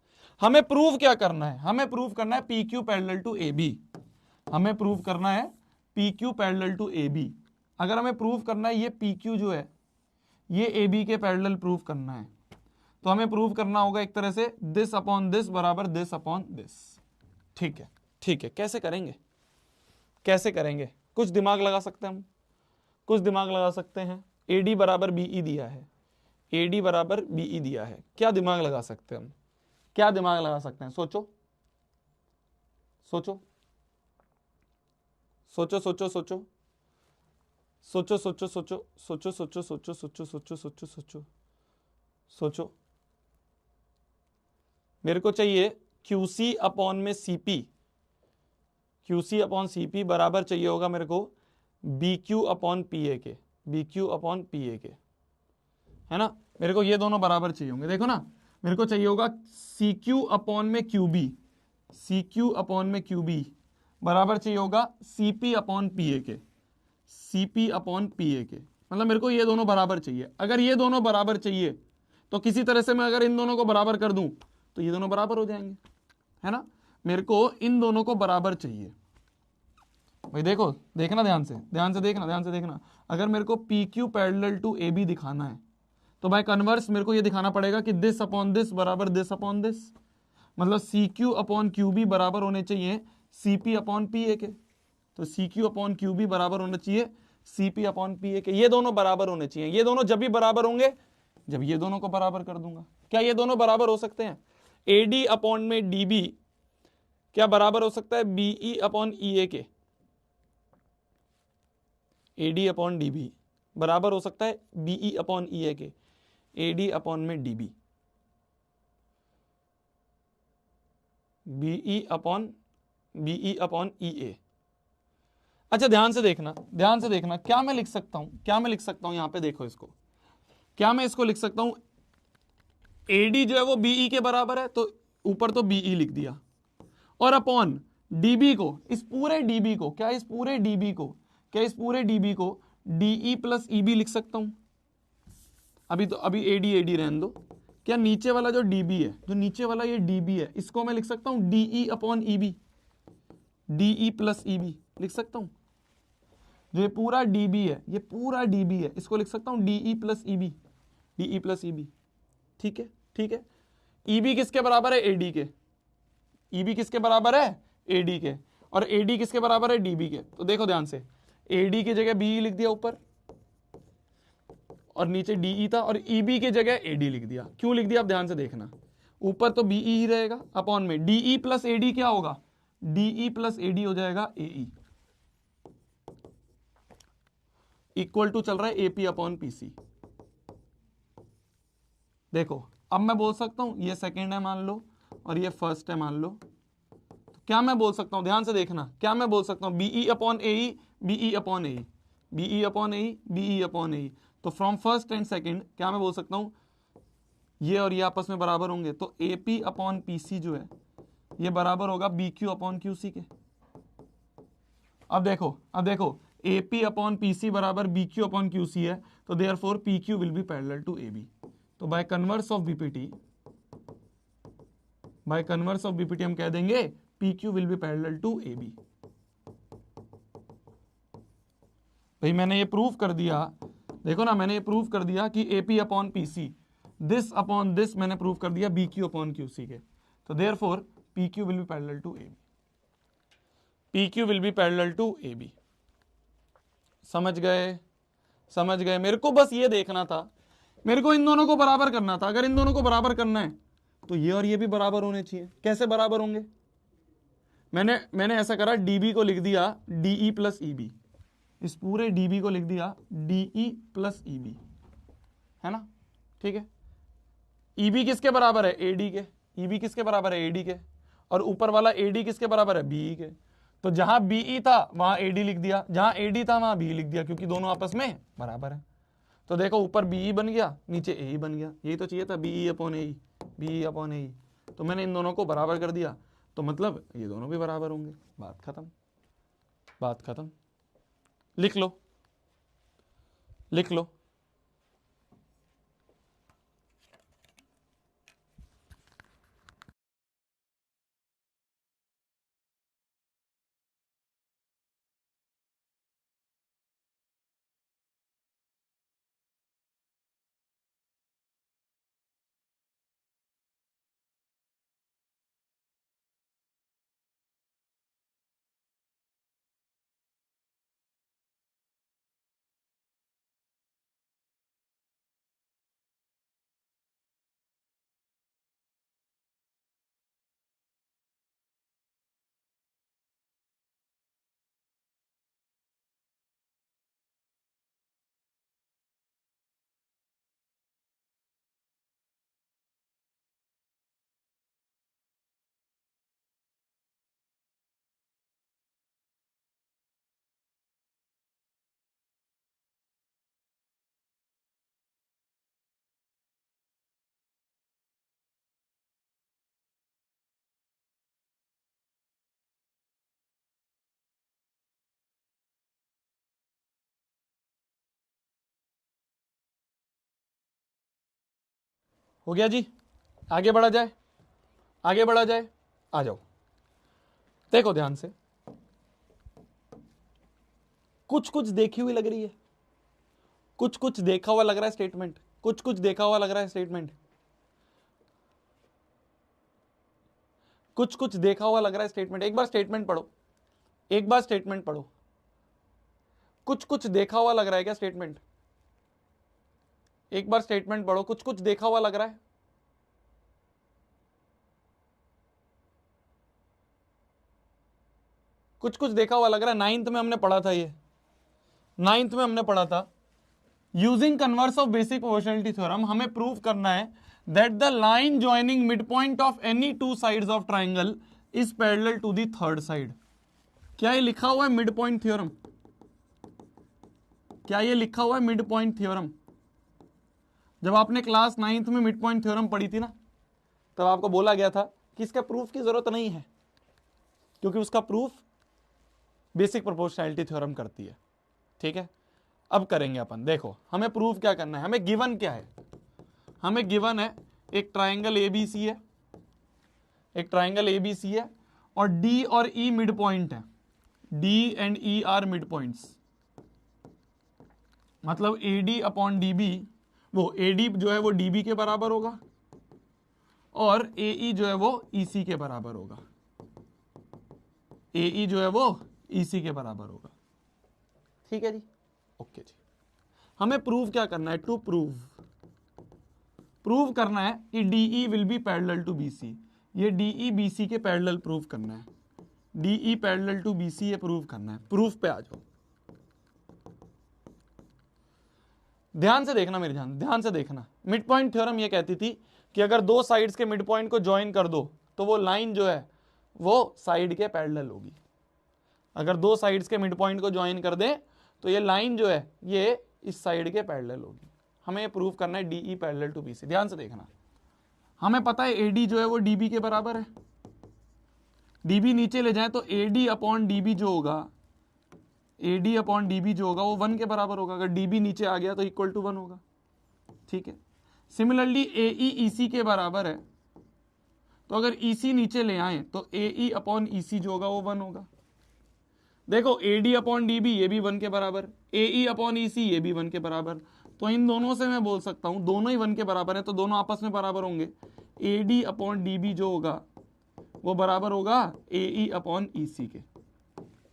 हमें प्रूव क्या करना है? हमें प्रूव करना है PQ पैरेलल टू AB। हमें प्रूव करना है PQ पैरेलल टू AB। अगर हमें प्रूव करना है ये PQ जो है ये AB के पैरेलल प्रूव करना है, तो हमें प्रूव करना होगा एक तरह से दिस अपॉन दिस बराबर दिस अपॉन दिस, ठीक है। कैसे करेंगे? कुछ दिमाग लगा सकते हैं हम, कुछ दिमाग लगा सकते हैं। AD बराबर BE दिया है, AD बराबर BE दिया है, क्या दिमाग लगा सकते हैं हम? क्या दिमाग लगा सकते हैं? सोचो सोचो सोचो सोचो सोचो सोचो सोचो सोचो सोचो सोचो सोचो सोचो सोचो सोचो सोचो सोचो। मेरे को चाहिए QC अपॉन में CP, QC अपॉन CP बराबर चाहिए होगा मेरे को BQ अपॉन PA के, BQ अपॉन PA के, है ना? मेरे को ये दोनों बराबर चाहिए होंगे। देखो ना, मेरे को चाहिए होगा CQ अपॉन में QB, CQ अपॉन में QB बराबर चाहिए होगा CP अपॉन PA के, CP अपॉन PA के। मतलब मेरे को ये दोनों बराबर चाहिए। अगर ये दोनों बराबर चाहिए तो किसी तरह से मैं अगर इन दोनों को बराबर कर दूं तो ये दोनों बराबर हो जाएंगे, है ना? मेरे को इन दोनों को बराबर चाहिए भाई। देखो, देखना ध्यान से देखना। अगर मेरे को PQ पैरेलल टू AB दिखाना है, तो बाय कन्वर्स मेरे को ये दिखाना पड़ेगा कि दिस अपॉन दिस बराबर दिस अपॉन दिस, मतलब CQ अपॉन QB बराबर होने चाहिए CP अपॉन PA के। तो CQ अपॉन QB बराबर होना चाहिए CP अपॉन PA के। ये दोनों बराबर होने चाहिए। ये दोनों जब भी बराबर होंगे जब ये दोनों को बराबर कर दूंगा। क्या ये दोनों बराबर हो सकते हैं? AD अपॉन में DB क्या बराबर हो सकता है BE अपॉन EA के? AD अपॉन DB बराबर हो सकता है BE अपॉन EA के, AD अपॉन में DB, BE अपॉन EA। अच्छा ध्यान से देखना, क्या मैं लिख सकता हूं यहां पे देखो इसको, क्या मैं इसको लिख सकता हूं? AD जो है वो BE के बराबर है, तो ऊपर तो BE लिख दिया, और अपॉन DB को, इस पूरे DB को DE प्लस EB लिख सकता हूं। अभी AD रहने दो। क्या नीचे वाला जो DB है, जो नीचे वाला ये DB है, इसको मैं लिख सकता हूं DE upon EB, DE plus EB लिख सकता हूं। जो ये पूरा डीबी है, ये पूरा डीबी है, इसको लिख सकता हूं DE plus EB, DE plus EB. ठीक है, ठीक है। ईबी किसके बराबर है? एडी के। ईबी किसके बराबर है? एडी के। और एडी किसके बराबर है? डीबी के। तो देखो ध्यान से, एडी की जगह बीई लिख दिया ऊपर, और नीचे डीई था, और ईबी की जगह एडी लिख दिया। क्यों लिख दिया? आप ध्यान से देखना, ऊपर तो बीई ही रहेगा, अपॉन में डीई प्लस एडी क्या होगा? डीई प्लस एडी हो जाएगा एई, इक्वल टू चल रहा है एपी अपॉन पीसी। देखो अब मैं बोल सकता हूं ये सेकंड है मान लो, और ये फर्स्ट है मान लो, तो क्या मैं बोल सकता हूं? ध्यान से देखना, क्या मैं बोल सकता हूं? BE upon AE, BE upon AE, BE upon AE, BE upon AE. तो फ्रॉम फर्स्ट एंड सेकंड क्या मैं बोल सकता हूं? ये और ये आपस में बराबर होंगे, तो एपी अपॉन पीसी जो है ये बराबर होगा बीक्यू अपॉन क्यूसी के। अब देखो AP अपॉन पीसी बराबर BQ अपॉन QC है, तो therefore PQ will be parallel to AB। तो बाय कन्वर्स ऑफ बीपीटी, हम कह देंगे PQ will be parallel to AB। भाई मैंने ये प्रूव कर दिया, देखो ना, मैंने ये प्रूव कर दिया कि AP upon PC, this upon this मैंने प्रूव कर दिया BQ अपॉन QC के। तो therefore PQ will be parallel to AB, PQ will be parallel to AB। समझ गए? मेरे को बस ये देखना था, मेरे को इन दोनों को बराबर करना था। अगर इन दोनों को बराबर करना है तो ये और ये भी बराबर होने चाहिए। कैसे बराबर होंगे? मैंने ऐसा करा, डीबी को लिख दिया डीई प्लस ईबी, इस पूरे डीबी को लिख दिया डीई प्लस ईबी, है ना? ठीक है। ईबी किसके बराबर है? एडी के। ईबी किसके बराबर है? एडी के। और ऊपर वाला एडी किसके बराबर है? बीई के। तो जहां बीई था वहां एडी लिख दिया, जहां एडी था वहां बी लिख दिया, क्योंकि दोनों आपस में बराबर है। तो देखो ऊपर बीई बन गया, नीचे ए बन गया। यही तो चाहिए था, BE upon A, BE upon A. तो मैंने इन दोनों को बराबर कर दिया, तो मतलब ये दोनों भी बराबर होंगे। बात खत्म। लिख लो। हो गया जी? आगे बढ़ा जाए? आ जाओ। देखो ध्यान से, कुछ देखी हुई लग रही है, कुछ देखा हुआ लग रहा है स्टेटमेंट, कुछ देखा हुआ लग रहा है स्टेटमेंट, कुछ देखा हुआ लग रहा है स्टेटमेंट। एक बार स्टेटमेंट पढ़ो, कुछ देखा हुआ लग रहा है क्या स्टेटमेंट? एक बार स्टेटमेंट पढ़ो, कुछ देखा हुआ लग रहा है? कुछ देखा हुआ लग रहा है। नाइन्थ में हमने पढ़ा था, using converse of basic proportionality theorem हमें प्रूव करना है that the line joining mid point of any two sides of triangle is parallel to the third side. क्या ये लिखा हुआ है मिड पॉइंट थ्योरम? जब आपने क्लास 9th में मिड पॉइंट थ्योरम पढ़ी थी ना, तब आपको बोला गया था कि इसका प्रूफ की जरूरत नहीं है, क्योंकि उसका प्रूफ बेसिक प्रोपोर्शनैलिटी थ्योरम करती है। ठीक है, अब करेंगे अपन। देखो हमें प्रूफ क्या करना है, हमें गिवन क्या है? हमें गिवन है एक ट्राइंगल एबीसी है, और डी और ई मिड पॉइंट है, D and E R mid points. मतलब AD अपॉन DB, वो AD जो है वो DB के बराबर होगा और AE जो है वो EC के बराबर होगा। AE जो है वो EC के बराबर होगा। ठीक है जी, ओके जी। हमें प्रूव क्या करना है? टू प्रूव करना है कि DE will be parallel to BC। ये DE BC के पैरेलल प्रूव करना है। DE पैरेलल टू BC ये प्रूव करना है। प्रूफ पे आ जाओ। ध्यान से देखना मेरे जान, ध्यान से देखना। मिड पॉइंट थ्योरम ये कहती थी कि अगर दो साइड्स के मिड पॉइंट को ज्वाइन कर दो तो वो लाइन जो है वो साइड के पैरेलल होगी। अगर दो साइड्स के मिड पॉइंट को ज्वाइन कर दे तो ये लाइन जो है ये इस साइड के पैरेलल होगी। हमें ये प्रूव करना है DE पैरेलल टू BC। ध्यान से देखना, हमें पता है AD जो है वो DB के बराबर है। DB नीचे ले जाए तो AD अपॉन DB जो होगा, AD अपॉन DB जो होगा वो 1 के बराबर होगा। अगर DB नीचे आ गया तो इक्वल टू 1 होगा। ठीक है। सिमिलरली AE EC के बराबर है, तो अगर EC नीचे ले आए तो AE अपॉन EC जो होगा वो 1 होगा। देखो AD अपॉन DB ये भी 1 के बराबर, AE अपॉन EC ये भी 1 के बराबर। तो इन दोनों से मैं बोल सकता हूं दोनों ही 1 के बराबर है, तो दोनों आपस में बराबर होंगे। AD अपॉन DB जो होगा वो बराबर होगा AE अपॉन EC के।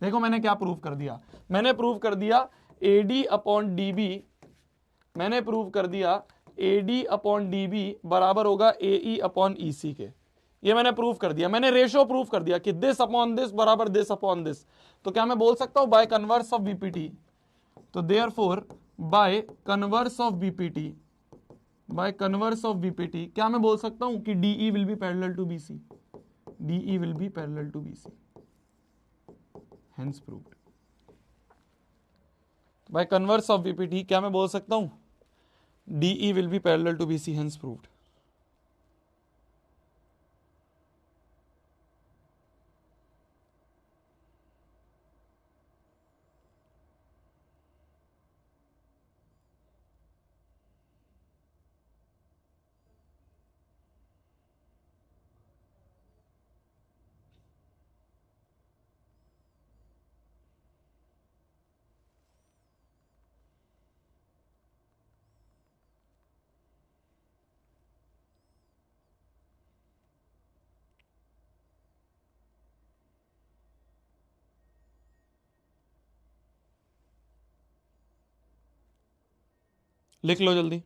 देखो मैंने क्या प्रूव कर दिया? मैंने प्रूव कर दिया AD अपॉन DB, मैंने प्रूव कर दिया AD अपॉन DB बराबर होगा AE अपॉन EC के। ये मैंने प्रूव कर दिया, मैंने रेशो प्रूव कर दिया कि दिस अपॉन दिस बराबर दिस अपॉन दिस। तो क्या मैं बोल सकता हूं बाय कन्वर्स ऑफ बीपीटी? तो therefore by converse of BPT, by converse of BPT क्या मैं बोल सकता हूं कि DE will be parallel to BC, DE will be parallel to BC, hence proved. By converse of BPT क्या मैं बोल सकता हूं? DE will be parallel to BC, hence proved. लिख लो जल्दी।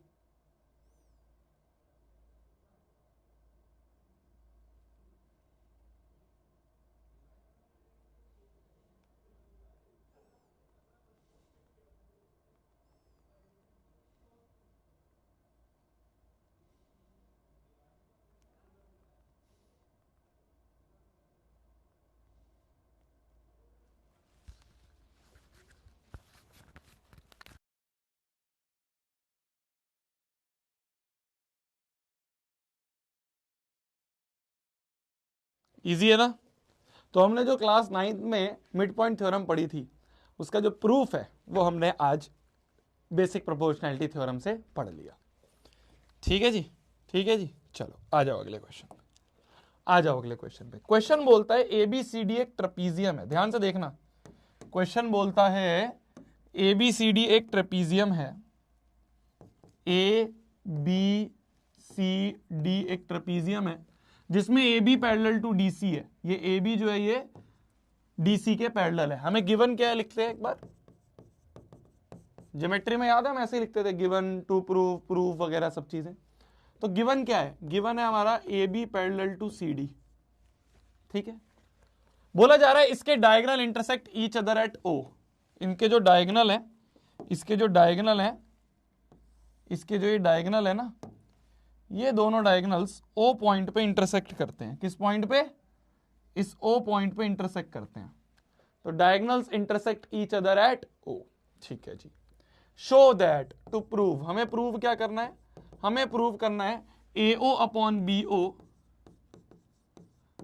इजी है ना? तो हमने जो क्लास 9th में मिड पॉइंट थ्योरम पढ़ी थी उसका जो प्रूफ है वो हमने आज बेसिक प्रोपोर्शनैलिटी थ्योरम से पढ़ लिया। ठीक है जी, ठीक है जी। चलो आ जाओ अगले क्वेश्चन पे, आ जाओ अगले क्वेश्चन पे। क्वेश्चन बोलता है ABCD एक ट्रेपीजियम है। ध्यान से देखना, क्वेश्चन बोलता है ABCD एक ट्रेपीजियम है। ABCD एक ट्रेपीजियम है जिसमें AB पैरेलल टू DC है। ये AB जो है ये DC के पैरेलल है। हमें गिवन क्या है लिखते हैं एक बार, ज्योमेट्री में याद है हम ऐसे ही लिखते थे, गिवन टू प्रूफ, प्रूफ वगैरह सब चीजें। तो गिवन क्या है? गिवन है हमारा AB पैरेलल टू CD। ठीक है, बोला जा रहा है इसके diagonal intersect each other at O। इनके जो डायगोनल है, इसके जो डायगोनल है, इसके जो ये डायगोनल है ना, ये दोनों डायगोनल्स O पॉइंट पे इंटरसेक्ट करते हैं। किस पॉइंट पे? इस O पॉइंट पे इंटरसेक्ट करते हैं। तो diagonals intersect each other at O। ठीक है जी। शो दैट, टू प्रूव, हमें प्रूव क्या करना है? हमें प्रूव करना है AO अपॉन BO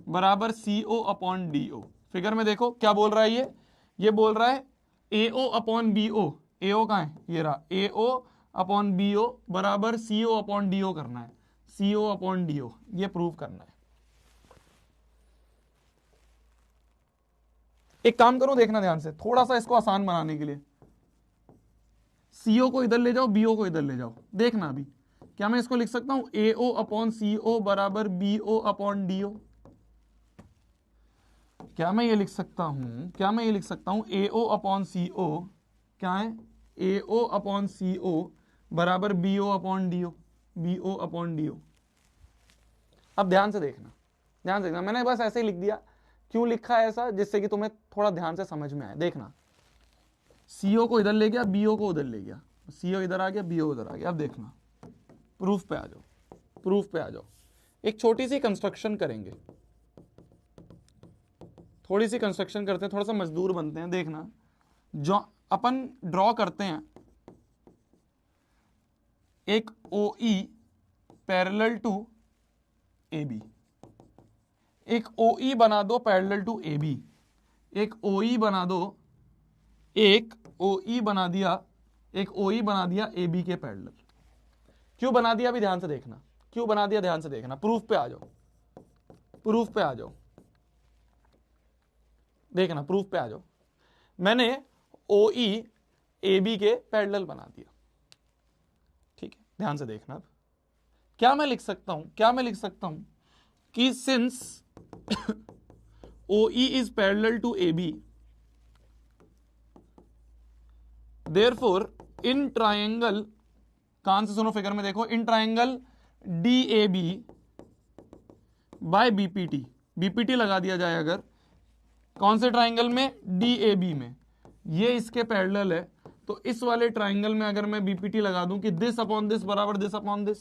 बराबर CO अपॉन DO। फिगर में देखो क्या बोल रहा है ये बोल रहा है AO अपॉन BO। AO कहां है? ये रहा। AO अपॉन BO बराबर CO अपॉन DO करना है। CO अपॉन DO ये प्रूव करना है। एक काम करो, देखना ध्यान से, थोड़ा सा इसको आसान बनाने के लिए CO को इधर ले जाओ, BO को इधर ले जाओ, देखना अभी क्या मैं इसको लिख सकता हूं AO अपॉन CO बराबर BO अपॉन DO। क्या मैं ये लिख सकता हूं, क्या मैं ये लिख सकता हूं AO अपॉन CO क्या है, AO अपॉन CO बराबर BO upon DO, BO upon DO। अब ध्यान से देखना, ध्यान से देखना, मैंने बस ऐसे ही लिख दिया। क्यों लिखा है ऐसा, जिससे कि तुम्हें थोड़ा ध्यान से समझ में आए। देखना, CO को इधर ले गया, BO को उधर ले गया, CO इधर आ गया, BO उधर आ गया। अब देखना, प्रूफ पे आ जाओ, प्रूफ पे आ जाओ। एक छोटी सी कंस्ट्रक्शन करेंगे, थोड़ी सी कंस्ट्रक्शन करते हैं, थोड़ा सा मजदूर बनते हैं। देखना, जो अपन ड्रॉ करते हैं एक OE पैरेलल टू AB, एक OE बना दो पैरेलल टू AB, एक OE बना दो, एक OE बना दिया, एक OE बना दिया AB के पैरेलल। क्यों बना दिया अभी ध्यान से देखना, क्यों बना दिया ध्यान से देखना। प्रूफ पे आ जाओ, प्रूफ पे आ जाओ, देखना प्रूफ पे आ जाओ। मैंने OE AB के पैरेलल बना दिया, ठीक है, ध्यान से देखना। अब क्या मैं लिख सकता हूं, क्या मैं लिख सकता हूं कि since OE is parallel to AB, therefore in triangle, कान से सुनो, फिगर में देखो, in triangle DAB by BPT, BPT लगा दिया जाए अगर, कौन से ट्राइंगल में, DAB में, ये इसके पैरेलल है, तो इस वाले ट्राइंगल में अगर मैं BPT लगा दूं कि दिस अपॉन दिस बराबर दिस अपॉन दिस,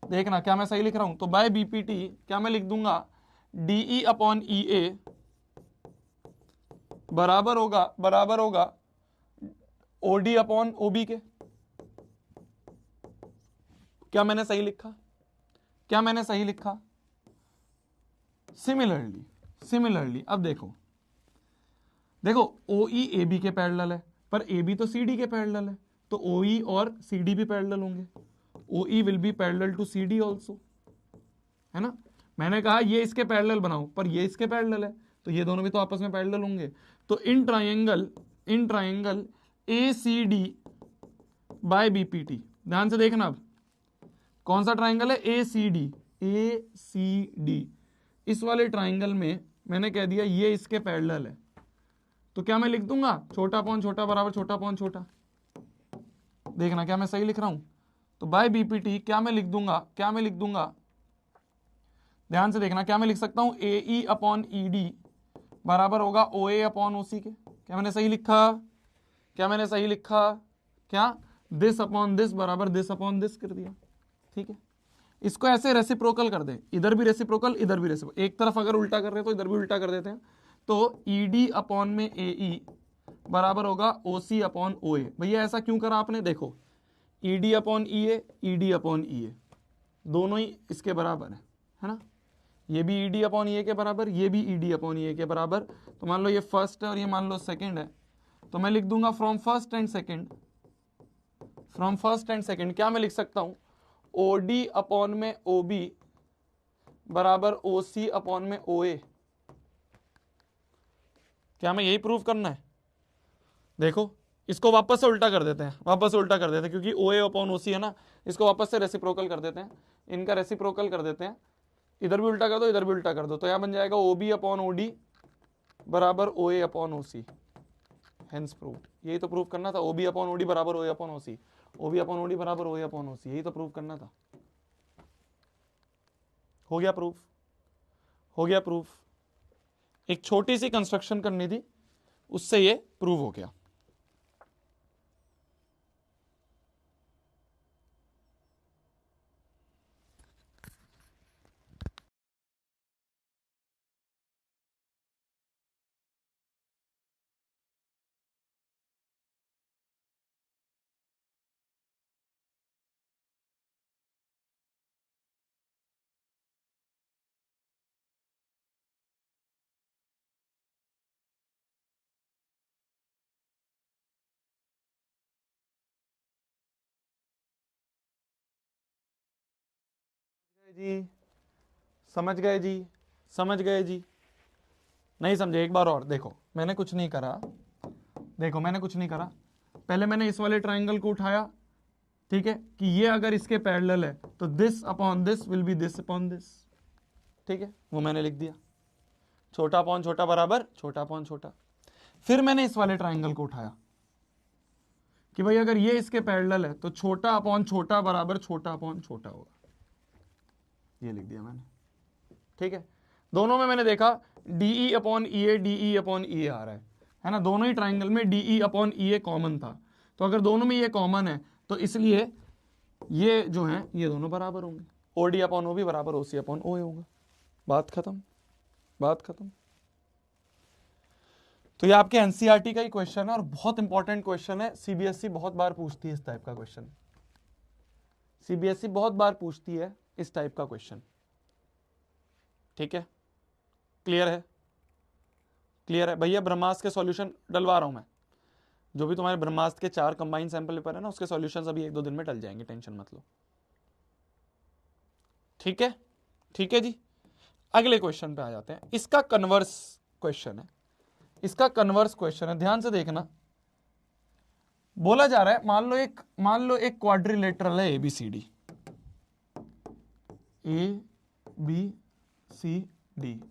देखना क्या मैं सही लिख रहा हूं। तो बाय BPT क्या मैं लिख दूंगा, DE अपॉन EA बराबर होगा OD अपॉन OB के। क्या मैंने सही लिखा, क्या मैंने सही लिखा। सिमिलरली अब देखो, देखो OE AB के पैरेलल है, पर AB तो CD के पैरेलल है, तो OE और CD भी पैरेलल होंगे। OE will be parallel to CD also, है ना। मैंने कहा ये इसके पैरेलल बनाओ, पर ये इसके पैरेलल है, तो ये दोनों भी तो आपस में पैरेलल होंगे। तो in triangle ACD by BPT, ध्यान से देखना। अब कौन सा ट्राइंगल है, ACD, इस वाले ट्राइंगल में मैंने कह दिया ये इसके पैरेलल है, तो क्या मैं लिख दूंगा छोटा अपॉन छोटा बराबर छोटा अपॉन छोटा। देखना क्या मैं सही लिख रहा हूं। तो बाय BPT क्या मैं लिख दूंगा, क्या मैं लिख दूंगा, ध्यान से देखना, क्या मैं लिख सकता हूं AE अपॉन ED बराबर होगा OA अपॉन OC के। क्या मैंने सही लिखा, क्या मैंने सही लिखा, क्या दिस अपॉन दिस बराबर दिस अपॉन दिस कर दिया, ठीक है। इसको ऐसे रेसिप्रोकल कर दें, इधर भी रेसिप्रोकल, इधर भी रेसिप्रोकल, एक तरफ अगर उल्टा कर रहे हैं तो इधर भी उल्टा कर देते हैं। तो ED अपॉन में AE बराबर होगा OC अपॉन OA। भैया ऐसा क्यों करा आपने, देखो ED upon EA, ED upon EA दोनों ही इसके बराबर है ना। ये भी ED अपॉन EA के बराबर, ये भी ED अपॉन EA के बराबर। तो मान लो ये फर्स्ट है और ये मान लो सेकंड है, तो मैं लिख दूंगा from first and second, from first and second क्या मैं लिख सकता हूं OD अपॉन में OB बराबर OC अपॉन में OA। क्या मैं यही प्रूव करना है। देखो इसको वापस से उल्टा कर देते हैं, वापस से उल्टा कर देते हैं, क्योंकि OA अपॉन OC है ना, इसको वापस से रेसिप्रोकल कर देते हैं, इनका रेसिप्रोकल कर देते हैं, इधर भी उल्टा कर दो, इधर भी उल्टा कर दो, तो यह बन जाएगा OB अपॉन OD बराबर OA upon OC, hence proved. यही तो प्रूव करना था, OB अपॉन OD बराबर OA upon OC, OB upon OD बराबर OA अपॉन OC, यही तो प्रूव करना था। हो गया प्रूफ, हो गया प्रूफ। एक छोटी सी कंस्ट्रक्शन करनी थी, उससे ये प्रूव हो गया। जी समझ गए जी, समझ गए जी, नहीं समझे एक बार और देखो। मैंने कुछ नहीं करा, देखो मैंने कुछ नहीं करा, पहले मैंने इस वाले ट्राइंगल को उठाया, ठीक है, कि ये अगर इसके पैरेलल है तो this upon this will be this upon this, ठीक है, वो मैंने लिख दिया, छोटा अपॉन छोटा बराबर छोटा अपॉन छोटा। फिर मैंने इस वाले ट्राइंगल को उठाया कि भाई अगर ये इसके पैरेलल है तो छोटा अपॉन छोटा बराबर छोटा अपॉन छोटा होगा, ये लिख दिया मैंने, ठीक है। दोनों में मैंने देखा डीई अपॉन ई ए, डीई अपॉन ई ए आ रहा है ना, दोनों ही ट्राइंगल में डीई अपॉन ई ए कॉमन था, तो अगर दोनों में ये कॉमन है तो इसलिए ये जो है ये दोनों बराबर होंगे, ओ डी अपॉन ओ भी बराबर ओ सी अपॉन ओ ए होगा, बात खत्म, बात खत्म। तो ये आपके एनसीईआरटी का ही क्वेश्चन है और बहुत इंपॉर्टेंट क्वेश्चन है, सीबीएसई बहुत बार पूछती है इस टाइप का क्वेश्चन, सीबीएसई बहुत बार पूछती है इस टाइप का क्वेश्चन, ठीक है, क्लियर है, क्लियर है भैया। ब्रह्मास्त्र के सॉल्यूशन डलवा रहा हूं मैं, जो भी तुम्हारे ब्रह्मास्त्र के 4 कंबाइंड सैंपल पेपर है ना, उसके सॉल्यूशंस अभी 1-2 दिन में डल जाएंगे, टेंशन मत लो, ठीक है, ठीक है जी। अगले क्वेश्चन पे आ जाते हैं, इसका कन्वर्स क्वेश्चन है, इसका कन्वर्स क्वेश्चन है, ध्यान से देखना। बोला जा रहा है मान लो एक क्वाड्रिलेटरल है ABCD, ABCD,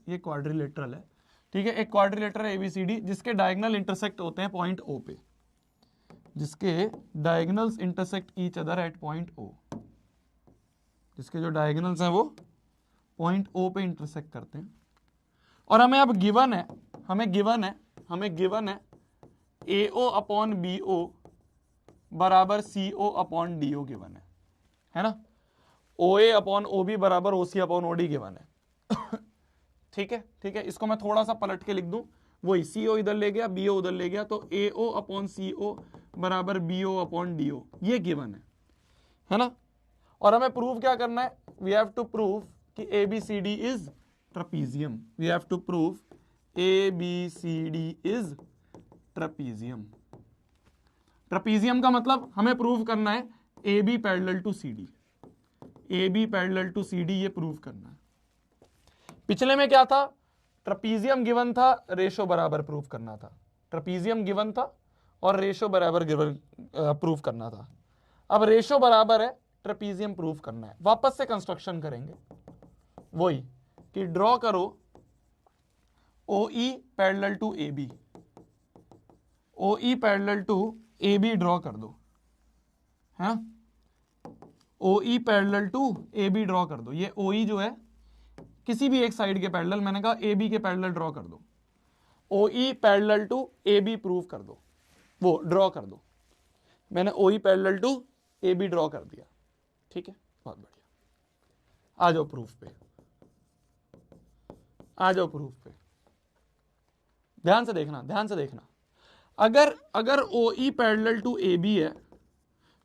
ये क्वाड्रिलेटरल है, ठीक है, एक क्वाड्रिलेटरल ABCD जिसके डायगोनल इंटरसेक्ट होते हैं पॉइंट O पे, जिसके diagonals intersect each other at point O, जिसके जो डायगोनल्स हैं वो पॉइंट O पे इंटरसेक्ट करते हैं, और हमें अब गिवन है AO अपॉन BO बराबर CO अपॉन DO गिवन है ना, OA अपॉन OB बराबर OC अपॉन OD गिवन है ठीक है, ठीक है, इसको मैं थोड़ा सा पलट के लिख दूं, वही CO इधर ले गया, BO उधर ले गया, तो AO अपॉन CO बराबर BO अपॉन DO, ये गिवन है ना। और हमें प्रूव क्या करना है, वी हैव टू प्रूव कि ABCD is trapezium, we have to prove ABCD is trapezium. Trapezium का मतलब हमें प्रूव करना है AB parallel to CD, AB parallel to CD, ये प्रूव करना है। पिछले में क्या था, ट्रेपीजियम गिवन था, रेशो बराबर प्रूव करना था, ट्रेपीजियम गिवन था और रेशो बराबर गिवन प्रूव करना था। अब रेशो बराबर है, ट्रेपीजियम प्रूव करना है, वापस से कंस्ट्रक्शन करेंगे, वही कि ड्रॉ करो OE parallel to AB, OE parallel to AB draw कर दो, है OE parallel to AB draw कर दो, ये OE जो है किसी भी एक साइड के पैरेलल, मैंने कहा AB के पैरेलल ड्रॉ कर दो, OE parallel to AB prove कर दो, वो ड्रॉ कर दो, मैंने OE parallel to AB draw कर दिया, ठीक है, बहुत बढ़िया। आ जाओ प्रूफ पे, आ जाओ प्रूफ पे, ध्यान से देखना, ध्यान से देखना। अगर OE पैरेलल टू AB है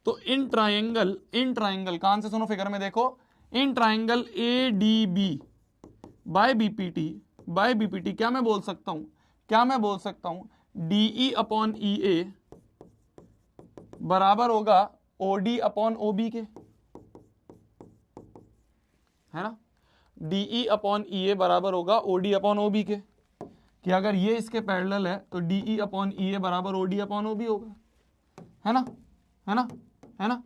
तो इन ट्राइंगल कान से सुनो, फिगर में देखो, in triangle ADB by BPT क्या मैं बोल सकता हूं, DE अपॉन EA बराबर होगा OD अपॉन OB के, है ना, DE अपॉन EA बराबर होगा OD अपॉन OB के, कि अगर ये इसके पैरेलल है तो DE अपॉन EA बराबर OD अपॉन OB होगा, है ना, है ना, है ना,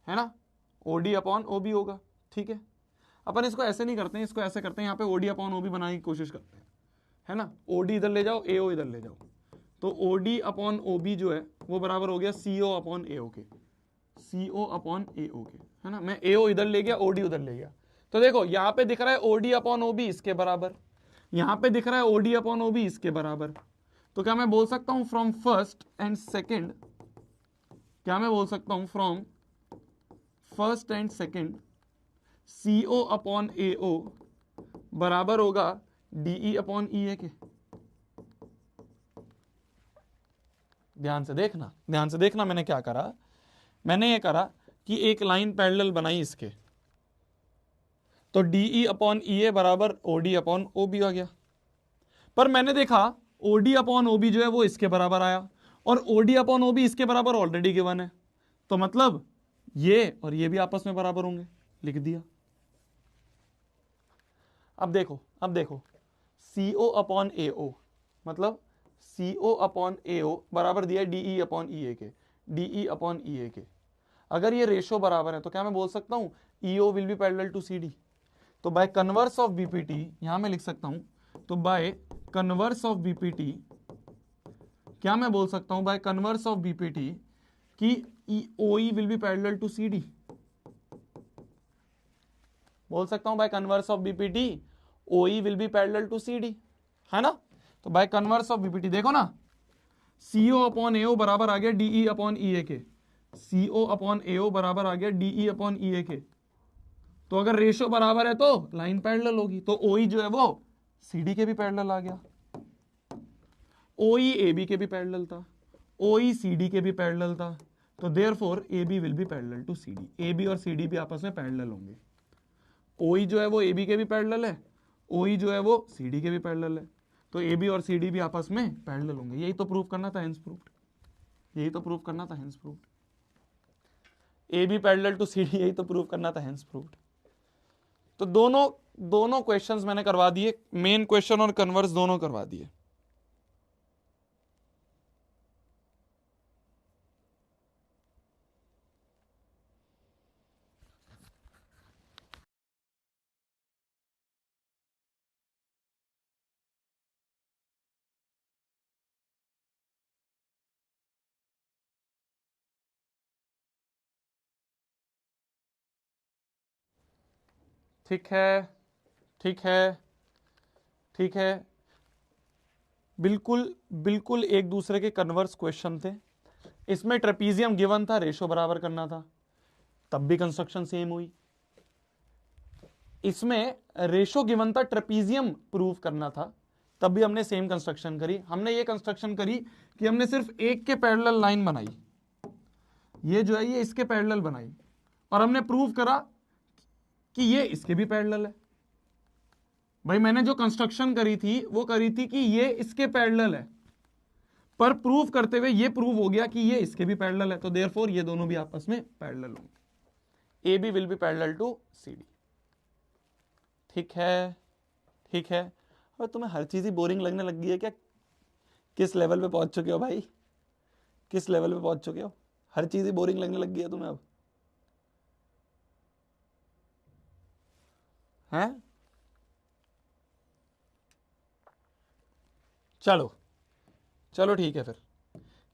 है ना, OD अपॉन OB होगा, ठीक है। अपन इसको ऐसे नहीं करते हैं, इसको ऐसे करते हैं, यहाँ पे OD अपॉन OB बनाने की कोशिश करते हैं, है ना, OD इधर ले जाओ, AO इधर ले जाओ, तो OD अपॉन OB जो है वो बराबर हो गया CO अपॉन AO के, CO अपॉन AO के, है ना, मैं AO इधर ले गया, OD उधर ले गया, तो देखो यहाँ पे दिख रहा है OD अपॉन OB इसके बराबर, यहाँ पे दिख रहा है OD अपॉन OB इसके बराबर, तो क्या मैं बोल सकता हूं फ्रॉम फर्स्ट एंड सेकेंड, क्या मैं बोल सकता हूं from first and second CO upon AO बराबर होगा DE अपॉन EA के। ध्यान से देखना, ध्यान से देखना, मैंने क्या करा, मैंने ये करा कि एक लाइन पैरेलल बनाई इसके, तो DE अपॉन EA बराबर OD अपॉन OB आ गया, पर मैंने देखा OD अपॉन OB जो है वो इसके बराबर आया, और OD अपॉन OB इसके बराबर ऑलरेडी गिवन है, तो मतलब ये और ये भी आपस में बराबर होंगे, लिख दिया। अब देखो CO अपॉन AO मतलब CO अपॉन AO बराबर दिया है DE अपॉन EA के, DE अपॉन EA के। अगर ये रेशो बराबर है तो क्या मैं बोल सकता हूं EO will be parallel to CD। तो बाय कन्वर्स ऑफ BPT यहां मैं लिख सकता हूं, तो बाय कन्वर्स ऑफ BPT क्या मैं बोल सकता हूं, बाय कन्वर्स ऑफ BPT कि OE will be parallel to CD। बोल सकता हूं by converse of BPT OE will be parallel to CD, है ना। तो बाय कन्वर्स ऑफ BPT देखो ना, CO अपॉन AO बराबर आ गया DE अपॉन EA के, CO अपॉन AO बराबर आ गया DE अपॉन EA के। तो अगर रेशो बराबर है तो लाइन पैरेलल होगी, तो OE जो है वो CD के भी पैरेलल आ गया, OE AB के भी पैरेलल था, OE CD के भी पैरेलल था। तो therefore AB will be parallel to CD, AB और CD भी आपस में पैरेलल होंगे। OE जो है वो AB के भी पैरेलल है, OE जो है वो CD के भी पैरेलल है, तो AB और CD भी आपस में पैरेलल होंगे। यही तो प्रूव करना था, हेंस प्रूव्ड। यही तो प्रूव करना था, hence proved. AB parallel to CD, यही तो प्रूव करना था, हेंस प्रूव्ड। तो दोनों क्वेश्चंस मैंने करवा दिए, मेन क्वेश्चन और कन्वर्स दोनों करवा दिए। ठीक है, ठीक है, ठीक है, बिल्कुल बिल्कुल एक दूसरे के कन्वर्स क्वेश्चन थे। इसमें ट्रेपीजियम गिवन था, रेशो बराबर करना था, तब भी कंस्ट्रक्शन सेम हुई। इसमें रेशो गिवन था, ट्रेपीजियम प्रूव करना था, तब भी हमने सेम कंस्ट्रक्शन करी। हमने ये कंस्ट्रक्शन करी कि हमने सिर्फ एक के पैरेलल लाइन बनाई, ये जो है ये इसके पैरेलल बनाई, और हमने प्रूव करा कि ये इसके भी पैरेलल है। भाई मैंने जो कंस्ट्रक्शन करी थी वो करी थी कि ये इसके पैरेलल है, पर प्रूव करते हुए ये प्रूव हो गया कि ये इसके भी पैरेलल है, तो देयरफॉर ये दोनों भी आपस में पैरेलल होंगे। AB will be parallel to CD। ठीक है, ठीक है। और तुम्हें हर चीज ही बोरिंग लगने लग गई है क्या? किस लेवल पे पहुंच चुके हो भाई? किस लेवल पे पहुंच चुके हो? हर चीज ही बोरिंग लगने लग गई है तुम्हें अब, हैं? चलो चलो ठीक है, फिर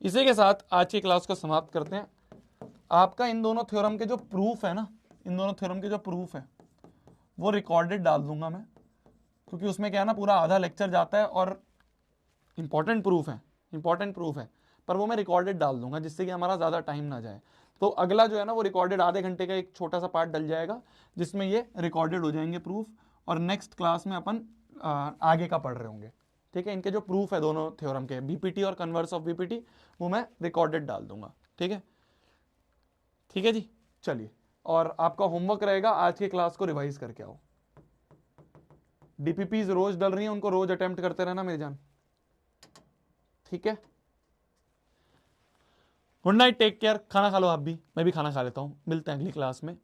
इसी के साथ आज की क्लास को समाप्त करते हैं। आपका इन दोनों थ्योरम के जो प्रूफ है ना, इन दोनों थ्योरम के जो प्रूफ है वो रिकॉर्डेड डाल दूंगा मैं, क्योंकि उसमें क्या है ना, पूरा आधा लेक्चर जाता है और इंपॉर्टेंट प्रूफ है, इंपॉर्टेंट प्रूफ है, पर वो मैं रिकॉर्डेड डाल दूंगा जिससे कि हमारा ज़्यादा टाइम ना जाए। तो अगला जो है ना वो रिकॉर्डेड आधे घंटे का एक छोटा सा पार्ट डल जाएगा जिसमें ये रिकॉर्डेड हो जाएंगे प्रूफ, और नेक्स्ट क्लास में अपन आगे का पढ़ रहे होंगे। ठीक है, इनके जो प्रूफ है दोनों थ्योरम के, BPT और कन्वर्स ऑफ BPT, वो मैं रिकॉर्डेड डाल दूंगा। ठीक है, ठीक है जी, चलिए। और आपका होमवर्क रहेगा आज की क्लास को रिवाइज करके आओ। DPPs रोज डल रही हैं, उनको रोज अटेम्प्ट करते रहना मेरी जान। ठीक है, गुड नाइट, टेक केयर। खाना खा लो आप भी, मैं भी खाना खा लेता हूं। मिलते हैं अगली क्लास में।